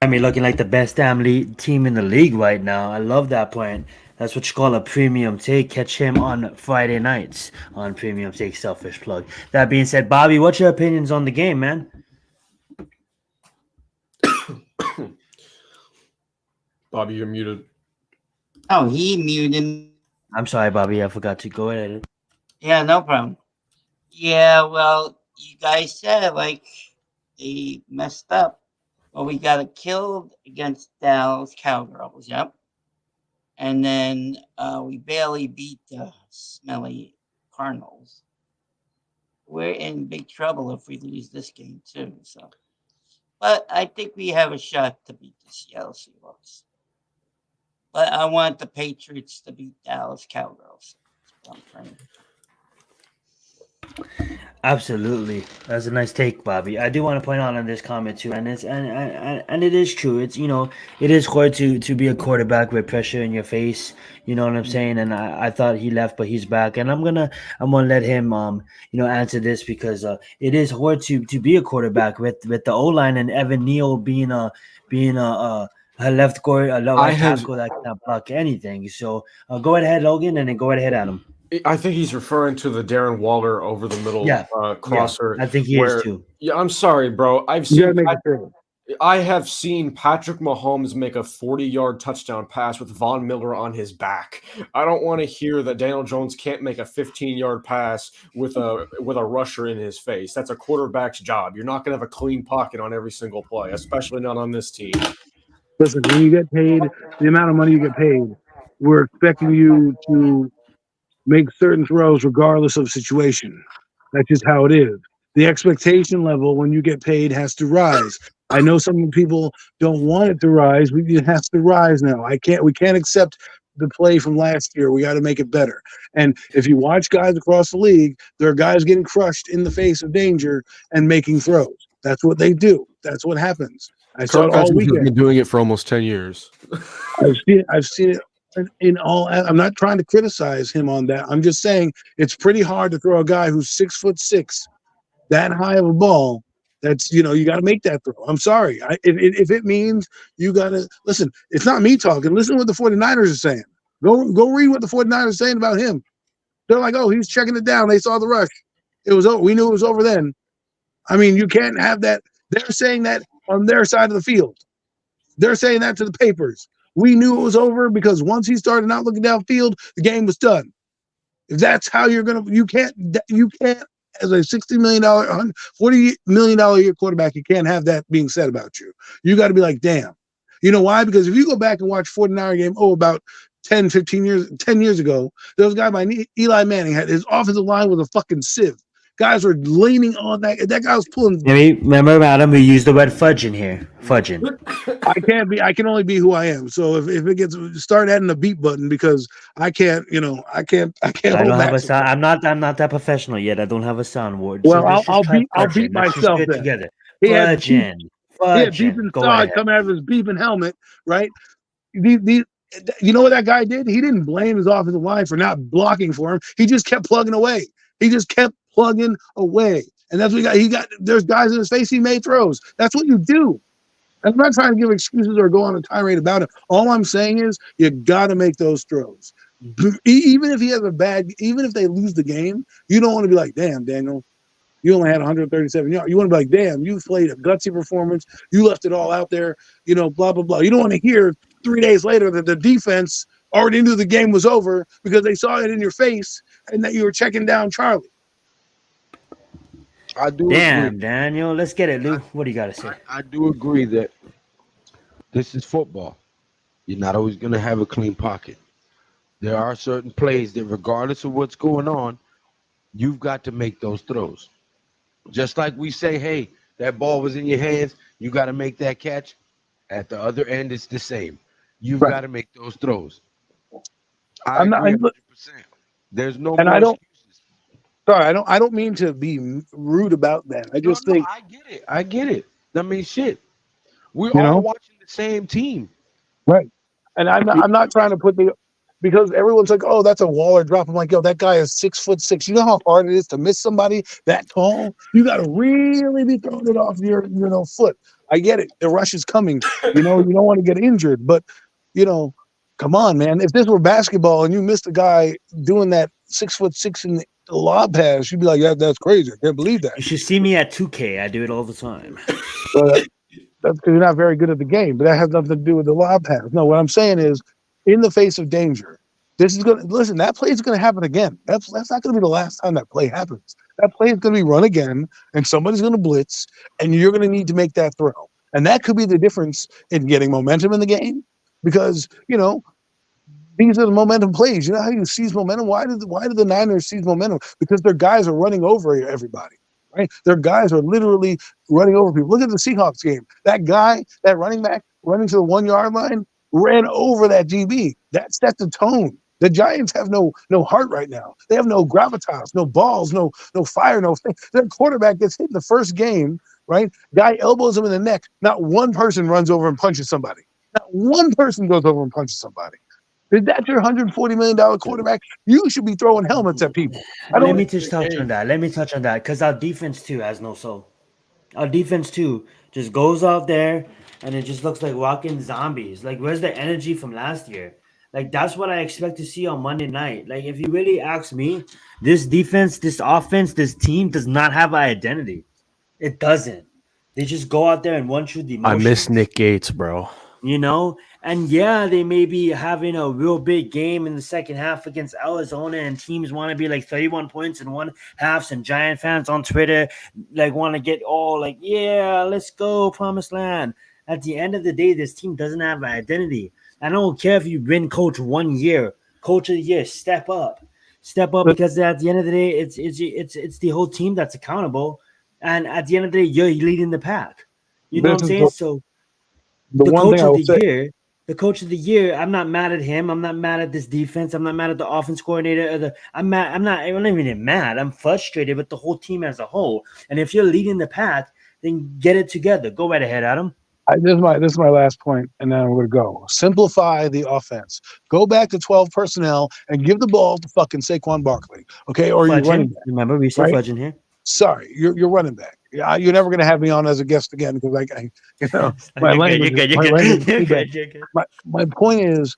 I mean, looking like the best damn team in the league right now. I love that point. That's what you call a premium take. Catch him on Friday nights on Premium Take. Selfish plug. That being said, Bobby, what's your opinions on the game, man? Bobby, you're muted. Oh, he muted. I'm sorry, Bobby. I forgot to go ahead. Yeah, no problem. Yeah, well, you guys said like they messed up. Well, we got killed against Dallas Cowgirls, yep. And then we barely beat the smelly Cardinals. We're in big trouble if we lose this game too. So, but I think we have a shot to beat the Seattle Seahawks. But I want the Patriots to beat Dallas Cowgirls. That's what I'm praying. Absolutely, that's a nice take, Bobby. I do want to point out on this comment too, and it is true. It's it is hard to be a quarterback with pressure in your face. You know what I'm saying? And I thought he left, but he's back, and I'm gonna let him answer this because it is hard to be a quarterback with the O line and Evan Neal being a left guard, a right tackle that cannot block anything. So go ahead, Logan, and then go ahead, Adam. I think he's referring to the Darren Waller over the middle crosser. Yeah, I think he is too. Yeah, I'm sorry, bro. I have seen Patrick Mahomes make a 40-yard touchdown pass with Von Miller on his back. I don't want to hear that Daniel Jones can't make a 15-yard pass with a rusher in his face. That's a quarterback's job. You're not going to have a clean pocket on every single play, especially not on this team. Listen, when you get paid, the amount of money you get paid, we're expecting you to make certain throws regardless of situation. That's just how it is. The expectation level when you get paid has to rise. I know some people don't want it to rise, but it has to rise now. We can't accept the play from last year. We got to make it better. And if you watch guys across the league, there are guys getting crushed in the face of danger and making throws. That's what they do. That's what happens. I saw it all weekend. He's been doing it for almost 10 years. I've seen it in all. I'm not trying to criticize him on that. I'm just saying it's pretty hard to throw a guy who's 6'6" that high of a ball. That's you got to make that throw. I'm sorry. If it means you got to listen, it's not me talking. Listen to what the 49ers are saying. Go read what the 49ers are saying about him. They're like, oh, he's checking it down. They saw the rush. It was over. We knew it was over then. I mean, you can't have that. They're saying that on their side of the field. They're saying that to the papers. We knew it was over because once he started not looking downfield, the game was done. If that's how you can't as a $60 million, $40 million a year quarterback, you can't have that being said about you. You got to be like, damn. You know why? Because if you go back and watch 49er game, about 10 years ago, there was a guy by Eli Manning, had his offensive line was a fucking sieve. Guys were leaning on that. That guy was pulling. Remember, Adam, we used the word fudging here. Fudging. I can only be who I am. So if it gets start adding a beat button because I can't. I can't. I don't have a sound. I'm not that professional yet. I don't have a soundboard. Well, so I'll beat myself then. Together. Yeah, beeping Go saw right it ahead. come out of his beeping helmet, right? You know what that guy did? He didn't blame his offensive line for not blocking for him. He just kept plugging away. He just kept plugging away. And that's what there's guys in his face, he made throws. That's what you do. And I'm not trying to give excuses or go on a tirade about it. All I'm saying is you got to make those throws. Even if he has even if they lose the game, you don't want to be like, damn, Daniel, you only had 137 yards. You want to be like, damn, you played a gutsy performance. You left it all out there, blah, blah, blah. You don't want to hear 3 days later that the defense already knew the game was over because they saw it in your face and that you were checking down Charlie. I do agree. Damn, Daniel. Let's get it, Lou. What do you got to say? I do agree that this is football. You're not always going to have a clean pocket. There are certain plays that, regardless of what's going on, you've got to make those throws. Just like we say, hey, that ball was in your hands, you got to make that catch. At the other end, it's the same. You've got to make those throws. I agree 100%. There's no more excuses. Sorry, I don't mean to be rude about that. I just think I get it. I mean, shit. We're You know? all watching the same team. right. And I'm not trying to put because everyone's like, oh, that's a Waller drop. I'm like, yo, that guy is 6'6". You know how hard it is to miss somebody that tall? You got to really be throwing it off your foot. I get it. The rush is coming. You don't want to get injured, but come on, man. If this were basketball and you missed a guy doing that 6'6" in the lob pass, you'd be like, yeah, that's crazy. I can't believe that. You should see me at 2K. I do it all the time. But that's because you're not very good at the game. But that has nothing to do with the lob pass. No, what I'm saying is, in the face of danger, that play is gonna happen again. That's not gonna be the last time that play happens. That play is gonna be run again, and somebody's gonna blitz, and you're gonna need to make that throw. And that could be the difference in getting momentum in the game, because these are the momentum plays. You know how you seize momentum? Why do the Niners seize momentum? Because their guys are running over everybody. Right? Their guys are literally running over people. Look at the Seahawks game. That guy, that running back, running to the 1 yard line, ran over that GB. That set the tone. The Giants have no heart right now. They have no gravitas, no balls, no fire, no thing. Their quarterback gets hit in the first game, right? Guy elbows him in the neck. Not one person runs over and punches somebody. Not one person goes over and punches somebody. Is that your $140 million quarterback? You should be throwing helmets at people. Let me just touch on that. Because our defense too has no soul. Our defense too just goes out there and it just looks like walking zombies. Like, where's the energy from last year? Like, that's what I expect to see on Monday night. Like, if you really ask me, this defense, this offense, this team does not have an identity. It doesn't. They just go out there and run through the I motions. miss Nick Gates, bro. And yeah, they may be having a real big game in the second half against Arizona, and teams want to be like 31 points in one half, and Giant fans on Twitter like want to get all like, yeah, let's go, promised land. At the end of the day, this team doesn't have an identity. I don't care if you've been coach 1 year, coach of the year, step up, because at the end of the day, it's the whole team that's accountable, and at the end of the day, you're leading the pack. You know what I'm saying? So the coach of the year, I'm not mad at him. I'm not mad at this defense. I'm not mad at the offense coordinator. I'm not even mad. I'm frustrated with the whole team as a whole. And if you're leading the pack, then get it together. Go right ahead, Adam. This is my last point, and then I'm going to go. Simplify the offense. Go back to 12 personnel and give the ball to fucking Saquon Barkley, okay? Or you're running back. Remember, we said Fudge in here. Sorry, you're running back. Yeah, you're never going to have me on as a guest again because my point is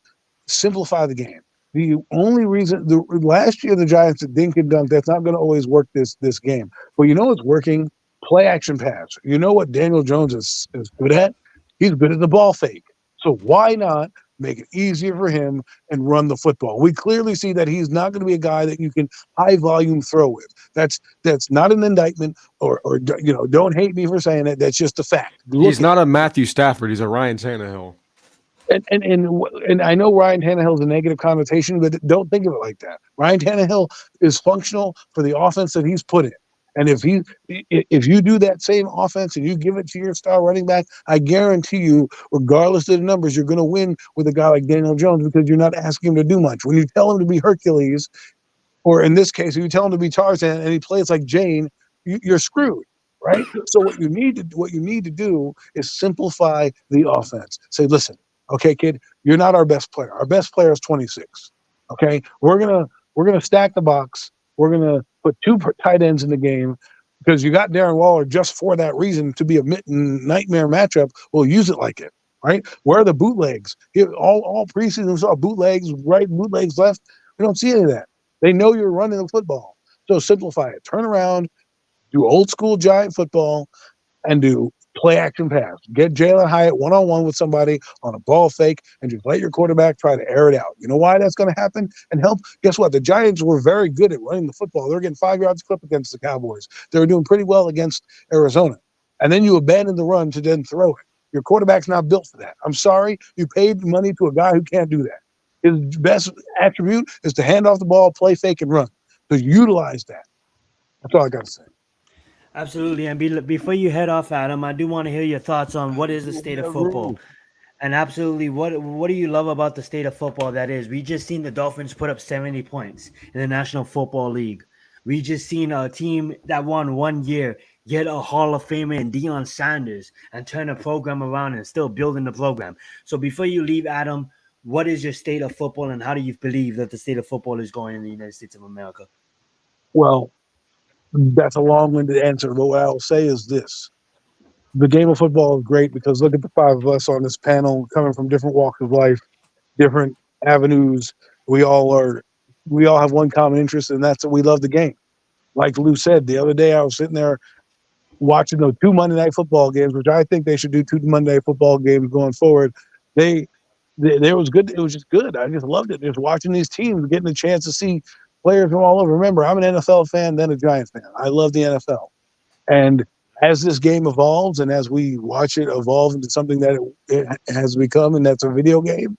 simplify the game. The only reason last year the Giants did dink and dunk, that's not going to always work this game. But it's working. Play action pass. You know what Daniel Jones is good at? He's good at the ball fake. So why not make it easier for him and run the football? We clearly see that he's not going to be a guy that you can high volume throw with. That's not an indictment or don't hate me for saying it. That's just a fact. He's not a Matthew Stafford. He's a Ryan Tannehill. And I know Ryan Tannehill is a negative connotation, but don't think of it like that. Ryan Tannehill is functional for the offense that he's put in. And if you do that same offense and you give it to your star running back, I guarantee you, regardless of the numbers, you're going to win with a guy like Daniel Jones because you're not asking him to do much. When you tell him to be Hercules, or in this case, if you tell him to be Tarzan and he plays like Jane, you're screwed. right? So what you need to do is simplify the offense. Say, listen, okay, kid, you're not our best player. Our best player is 26. Okay, we're gonna stack the box. We're gonna put two tight ends in the game because you got Darren Waller just for that reason to be a nightmare matchup. We'll use it like it, right? Where are the bootlegs? All preseason we saw bootlegs right, bootlegs left. We don't see any of that. They know you're running the football. So simplify it. Turn around, do old school giant football, and do play action pass. Get Jalen Hyatt one on one with somebody on a ball fake and just let your quarterback try to air it out. You know why that's going to happen and help? Guess what? The Giants were very good at running the football. They're getting 5 yards clip against the Cowboys. They were doing pretty well against Arizona. And then you abandon the run to then throw it. Your quarterback's not built for that. I'm sorry. You paid money to a guy who can't do that. His best attribute is to hand off the ball, play fake, and run. So utilize that. That's all I got to say. Absolutely. And before you head off, Adam, I do want to hear your thoughts on what is the state of football. And absolutely, what do you love about the state of football that is? We just seen the Dolphins put up 70 points in the National Football League. We just seen a team that won 1 year get a Hall of Famer in Deion Sanders and turn a program around and still building the program. So before you leave, Adam, what is your state of football and how do you believe that the state of football is going in the United States of America? Well, that's a long-winded answer, but what I will say is this. The game of football is great because look at the five of us on this panel coming from different walks of life, different avenues. We all have one common interest, and that's that we love the game. Like Lou said, the other day I was sitting there watching the 2 Monday Night Football games, which I think they should do 2 Monday Night Football games going forward. They was good. It was just good. I just loved it. Just watching these teams, getting a chance to see players from all over. Remember, I'm an NFL fan, then a Giants fan. I love the NFL. And as this game evolves and as we watch it evolve into something that it has become, and that's a video game,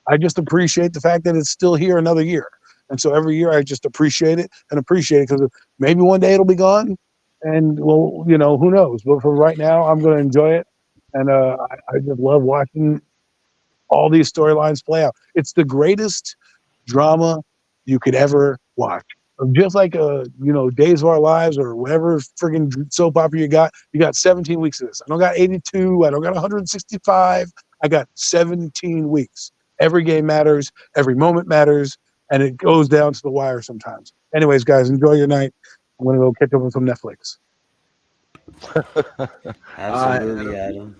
I just appreciate the fact that it's still here another year. And so every year I just appreciate it because maybe one day it'll be gone. And, well, who knows? But for right now, I'm going to enjoy it. And I just love watching all these storylines play out. It's the greatest drama you could ever watch. Just like Days of Our Lives or whatever friggin' soap opera you got 17 weeks of this. I don't got 82, I don't got 165, I got 17 weeks. Every game matters, every moment matters, and it goes down to the wire sometimes. Anyways, guys, enjoy your night. I'm gonna go catch up with some Netflix. Absolutely, Adam.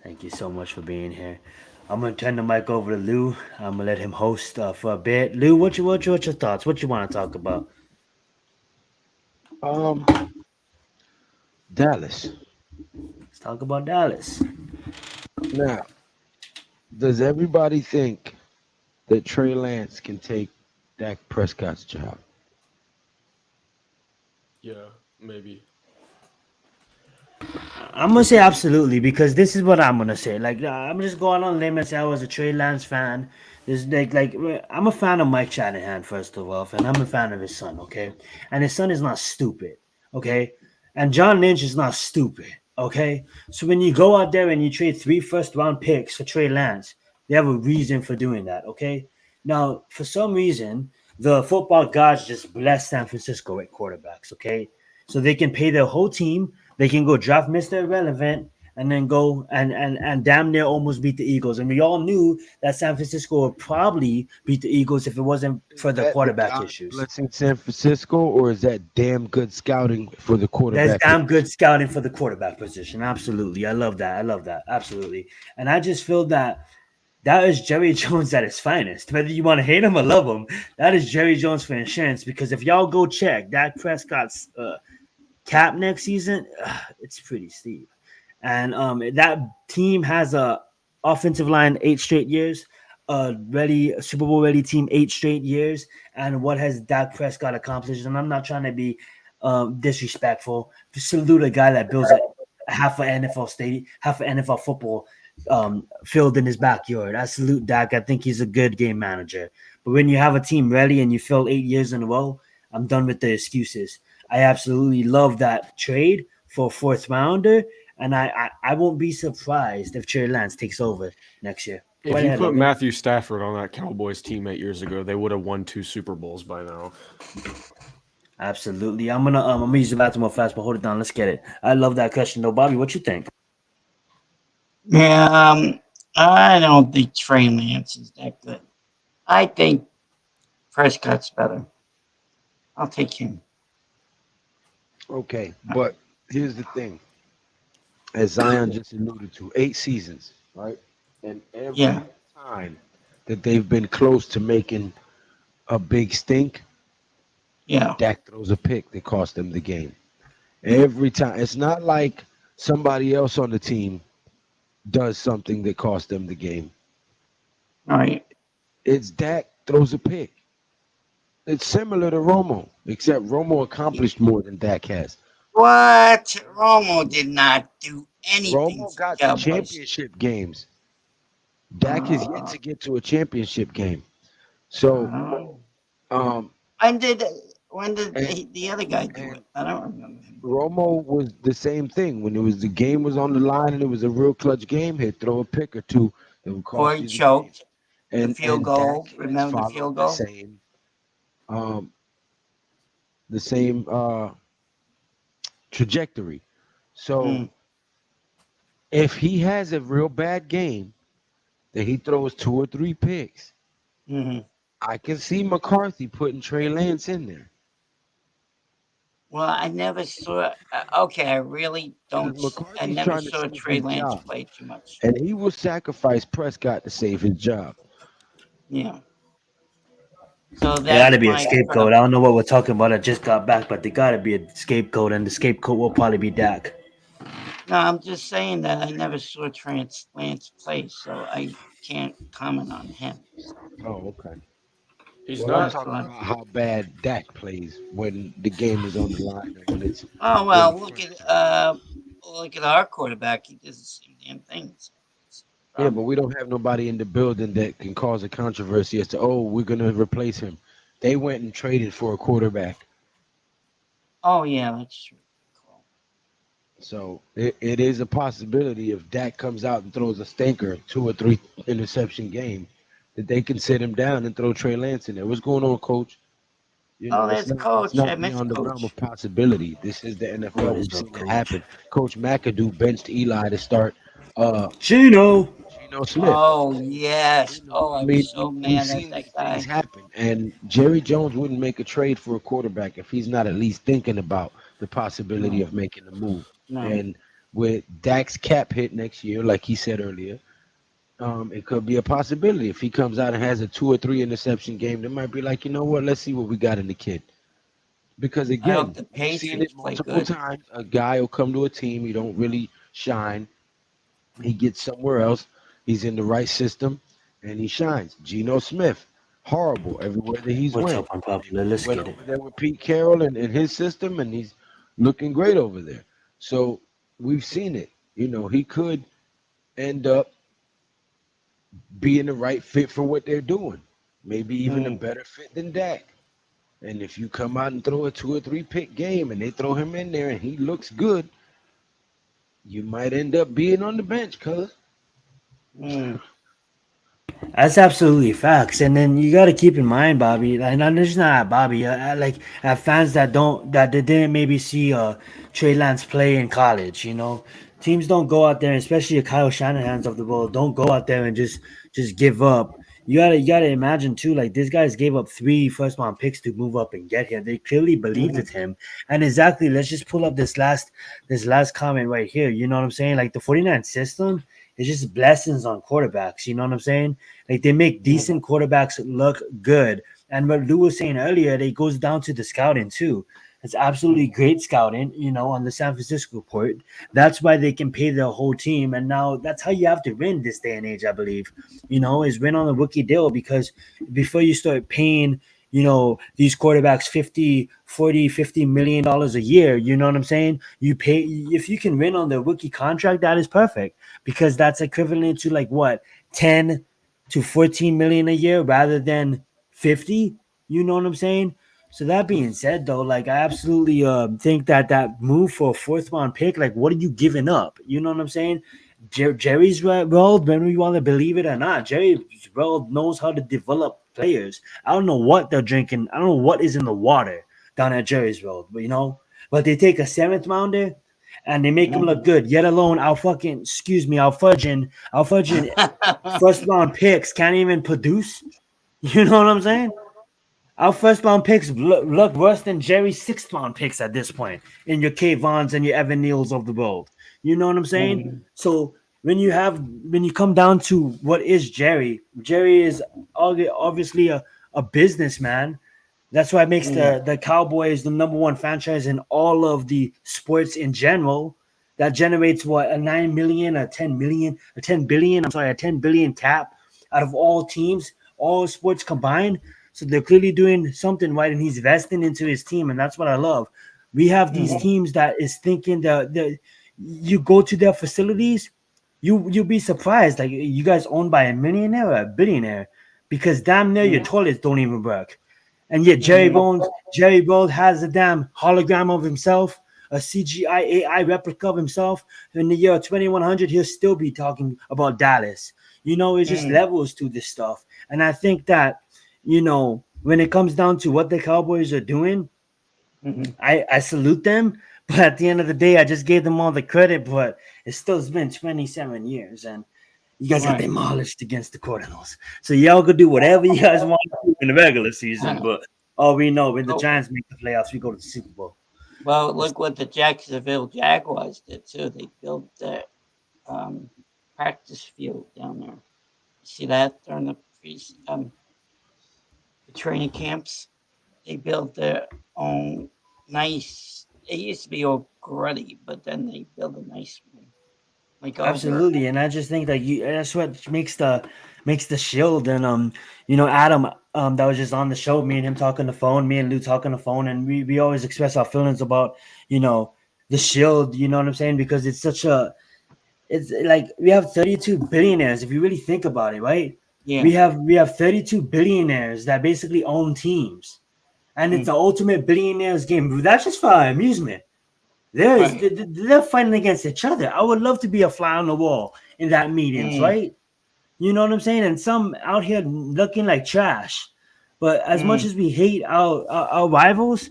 Thank you so much for being here. I'm gonna turn the mic over to Lou. I'm gonna let him host for a bit. Lou, what's your thoughts? What you want to talk about? Dallas. Let's talk about Dallas. Now, does everybody think that Trey Lance can take Dak Prescott's job? Yeah, maybe. I'm gonna say absolutely because this is what I'm gonna say. Like I'm just going on a limb and say I was a Trey Lance fan. There's like I'm a fan of Mike Shanahan first of all, and I'm a fan of his son. Okay, and his son is not stupid. Okay, and John Lynch is not stupid. Okay, so when you go out there and you trade 3 first-round picks for Trey Lance, they have a reason for doing that. Okay, now for some reason the football gods just bless San Francisco at quarterbacks. Okay, so they can pay their whole team. They can go draft Mr. Irrelevant and then go and damn near almost beat the Eagles. And we all knew that San Francisco would probably beat the Eagles if it wasn't for the quarterback issues. Blessing San Francisco, or is that damn good scouting for the quarterback? That's damn good scouting for the quarterback position. Absolutely. I love that. Absolutely. And I just feel that is Jerry Jones at his finest. Whether you want to hate him or love him, that is Jerry Jones for insurance. Because if y'all go check Dak Prescott's cap next season, it's pretty steep. And that team has a offensive line 8 straight years, a Super Bowl ready team 8 straight years. And what has Dak Prescott accomplished? And I'm not trying to be disrespectful. Just salute a guy that builds half an NFL stadium, half an NFL football field in his backyard. I salute Dak. I think he's a good game manager. But when you have a team ready and you fill 8 years in a row, I'm done with the excuses. I absolutely love that trade for a 4th rounder, and I won't be surprised if Trey Lance takes over next year. If you put Matthew Stafford on that Cowboys team 8 years ago, they would have won 2 Super Bowls by now. Absolutely. I'm gonna use the bathroom real fast, but hold it down. Let's get it. I love that question though, Bobby. What you think? Yeah, I don't think Trey Lance is that good. I think Prescott's better. I'll take him. Okay, but here's the thing. As Zion just alluded to, 8 seasons, right? And Yeah, every time that they've been close to making a big stink, yeah. Dak throws a pick that cost them the game. Every time. It's not like somebody else on the team does something that cost them the game. All right. It's Dak throws a pick. It's similar to Romo, except Romo accomplished more than Dak has. What? Romo did not do anything Romo for the got to Cowboys. championship games. Dak has yet Uh, to get to a championship game. So, uh, um, when did when did and the other guy do and it? I don't remember him. Romo was the same thing. When it was the game was on the line and it was a real clutch game, he'd throw a pick or two that would Or cost he you the game. choked the field And Dak goal. has Remember the followed field goal? um the same trajectory. So Mm, if he has a real bad game that he throws 2 or 3 picks, hmm I can see McCarthy putting Trey Lance in there. Well, I never saw. Okay, I really Because don't. I McCarthy's never trying to saw save Trey his Lance job. play too much. And he will sacrifice Prescott to save his job. Yeah. So It got that's to be a my scapegoat. I problem. don't know what we're talking about. I just got back, but there got to be a scapegoat, and the scapegoat will probably be Dak. No, I'm just saying that I never saw Lance play, so I can't comment on him. Oh, okay. He's Well, I'm not. That's talking why. about how bad Dak plays when the game is on the line and Oh when well, it's Prescott. look at our quarterback. He does the same damn thing. So that's the Yeah, but problem. we don't have nobody in the building that can cause a controversy as to, oh, we're gonna replace him. They went and traded for a quarterback. Oh yeah, that's true. Cool. So it is a possibility if Dak comes out and throws a stinker, 2 or 3 interception game, that they can sit him down and throw Trey Lance in there. What's going on, Coach? You Oh, know, there's it's Coach. I not miss beyond the realm of Coach. possibility. This is the What NFL. is We've up, seen it coach? happen. Coach McAdoo benched Eli to start uh Gino. Geno Smith. Oh yes. You know, Oh, I I was mean, so we've mad at seen that these things guy. happen, and Jerry Jones wouldn't make a trade for a quarterback if he's not at least thinking about the possibility No, of making a move. no. And with Dak's cap hit next year, like he said earlier, it could be a possibility if he comes out and has a 2 or 3 interception game. They might be like, you know what? Let's see what we got in the kid. Because I hope again, the we've seen it Patriots play multiple good. times. A guy will come to a team, he don't really shine. He gets somewhere else. He's in the right system, and he shines. Geno Smith, horrible everywhere that he's What's went. up, And unpopular? then he Let's went get it. over there with Pete Carroll and his system, and he's looking great over there. So we've seen it. You know, he could end up being the right fit for what they're doing. Maybe even a Mm. better fit than Dak. And if you come out and throw a 2 or 3 pick game and they throw him in there and he looks good, you might end up being on the bench, cuz. Mm. That's absolutely facts. And then you got to keep in mind, Bobby, and I'm just not Bobby, like fans that don't that they didn't maybe see Trey Lance play in college. You know, teams don't go out there, especially the Kyle Shanahan's of the world, don't go out there and just give up. You gotta imagine too, like these guys gave up 3 first round picks to move up and get here. They clearly believed in hmm him. And exactly, let's just pull up this last comment right here. You know what I'm saying? Like the 49 system is just blessings on quarterbacks. You know what I'm saying? Like they make hmm decent quarterbacks look good. And what Lou was saying earlier, it goes down to the scouting too. It's absolutely great scouting, on the San Francisco report. That's why they can pay their whole team. And now that's how you have to win this day and age, I believe, is win on a rookie deal because before you start paying, these quarterbacks 50, 40, $50 million a year, you know what I'm saying? You pay, if you can win on the rookie contract, that is perfect because that's equivalent to like what, 10 to 14 million a year rather than 50. You know what I'm saying? So that being said, though, like I absolutely think that move for a fourth round pick, like what are you giving up? You know what I'm saying? Jerry's world, when we want to believe it or not, Jerry's world knows how to develop players. I don't know what they're drinking. I don't know what is in the water. down at Jerry's World, but they take a seventh rounder and they make him look good. Yet alone, our fudging first round picks can't even produce. You know what I'm saying? Our first round picks look worse than Jerry's sixth round picks at this point in your K Vons and your Evan Neals of the world. You know what I'm saying? So when you come down to what is Jerry is obviously a businessman. That's why it makes the Cowboys the number one franchise in all of the sports in general. That generates what, a 9 million, a 10 million, a 10 billion. I'm sorry, a 10 billion cap out of all teams, all sports combined. So they're clearly doing something right, and he's investing into his team, and that's what I love. We have these teams that is thinking that you go to their facilities, you'll be surprised. Like, you guys owned by a millionaire or a billionaire, because damn near your toilets don't even work. And yet Jerry Bones has a damn hologram of himself, a CGI AI replica of himself. In the year 2100, he'll still be talking about Dallas. It's just levels to this stuff. And I think that, when it comes down to what the Cowboys are doing, I salute them. But at the end of the day, I just gave them all the credit. But it's been 27 years, and you guys got demolished against the Cardinals. So y'all could do whatever you guys want to do in the regular season. But all we know, when the Giants make the playoffs, we go to the Super Bowl. Well, look what the Jacksonville Jaguars did too. They built their practice field down there. See that during the training camps? They built their own nice. It used to be all gruddy, but then they built a nice one. Absolutely, and I just think that that's what makes the Shield. And Adam, that was just on the show, me and him talking the phone, me and Lou talking the phone, and we always express our feelings about the Shield. You know what I'm saying? Because it's like we have 32 billionaires if you really think about it, right? Yeah. We have 32 billionaires that basically own teams, and it's the ultimate billionaires game. That's just for our amusement. They're fighting against each other. I would love to be a fly on the wall in that meetings, right? You know what I'm saying? And some out here looking like trash. But as much as we hate our rivals,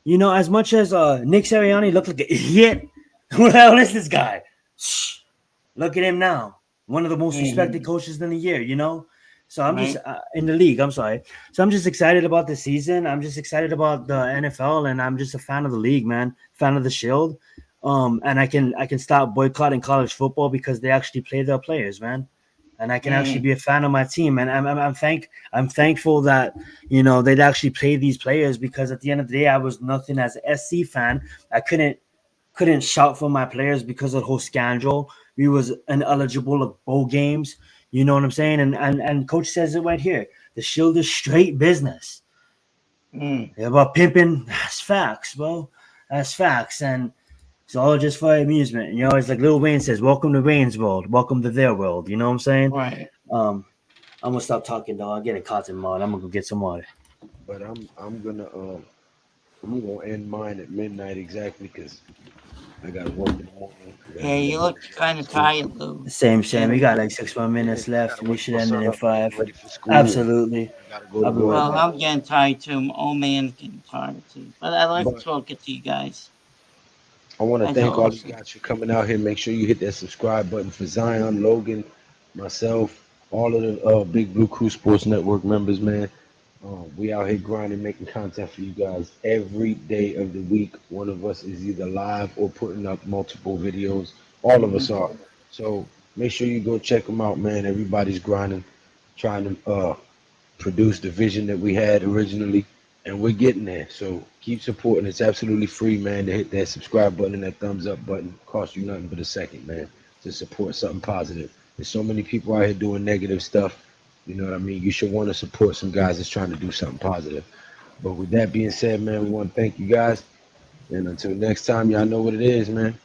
as much as Nick Sirianni looked like an idiot, who the hell is this guy? Shh. Look at him now. One of the most respected coaches in the year, So I'm just in the league. I'm sorry. So I'm just excited about the season. I'm just excited about the NFL, and I'm just a fan of the league, man. Fan of the Shield. And I can stop boycotting college football because they actually play their players, man. And I can actually be a fan of my team. And I'm thankful that they'd actually play these players, because at the end of the day, I was nothing as an SC fan. I couldn't shout for my players because of the whole scandal. We was ineligible of bowl games. You know what I'm saying? And coach says it right here. The Shield is straight business. About pimping, that's facts, bro. That's facts. And it's all just for amusement. It's like Lil Wayne says, welcome to Wayne's world. Welcome to their world. You know what I'm saying? Right. I'm gonna stop talking, dog. I'm getting cotton mud. I'm gonna go get some water. But I'm gonna end mine at midnight exactly, because I gotta work in the morning. Yeah, you look kind of tired, Lou. Same. We got like 6 more minutes left. We should end it in 5. Ready for school. Absolutely. Well, I'm getting tired too. My old man's getting tired too. But I like talking to you guys. I want to thank all you guys for coming out here. Make sure you hit that subscribe button for Zion, Logan, myself, all of the Big Blue Crew Sports Network members, man. We out here grinding, making content for you guys every day of the week. One of us is either live or putting up multiple videos. All of us are. So make sure you go check them out, man. Everybody's grinding, trying to produce the vision that we had originally, and we're getting there. So keep supporting. It's absolutely free, man, to hit that subscribe button and that thumbs up button. Cost you nothing but a second, man, to support something positive. There's so many people out here doing negative stuff. You know what I mean? You should want to support some guys that's trying to do something positive. But with that being said, man, we want to thank you guys. And until next time, y'all know what it is, man.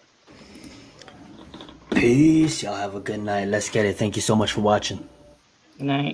Peace. Y'all have a good night. Let's get it. Thank you so much for watching. Good night.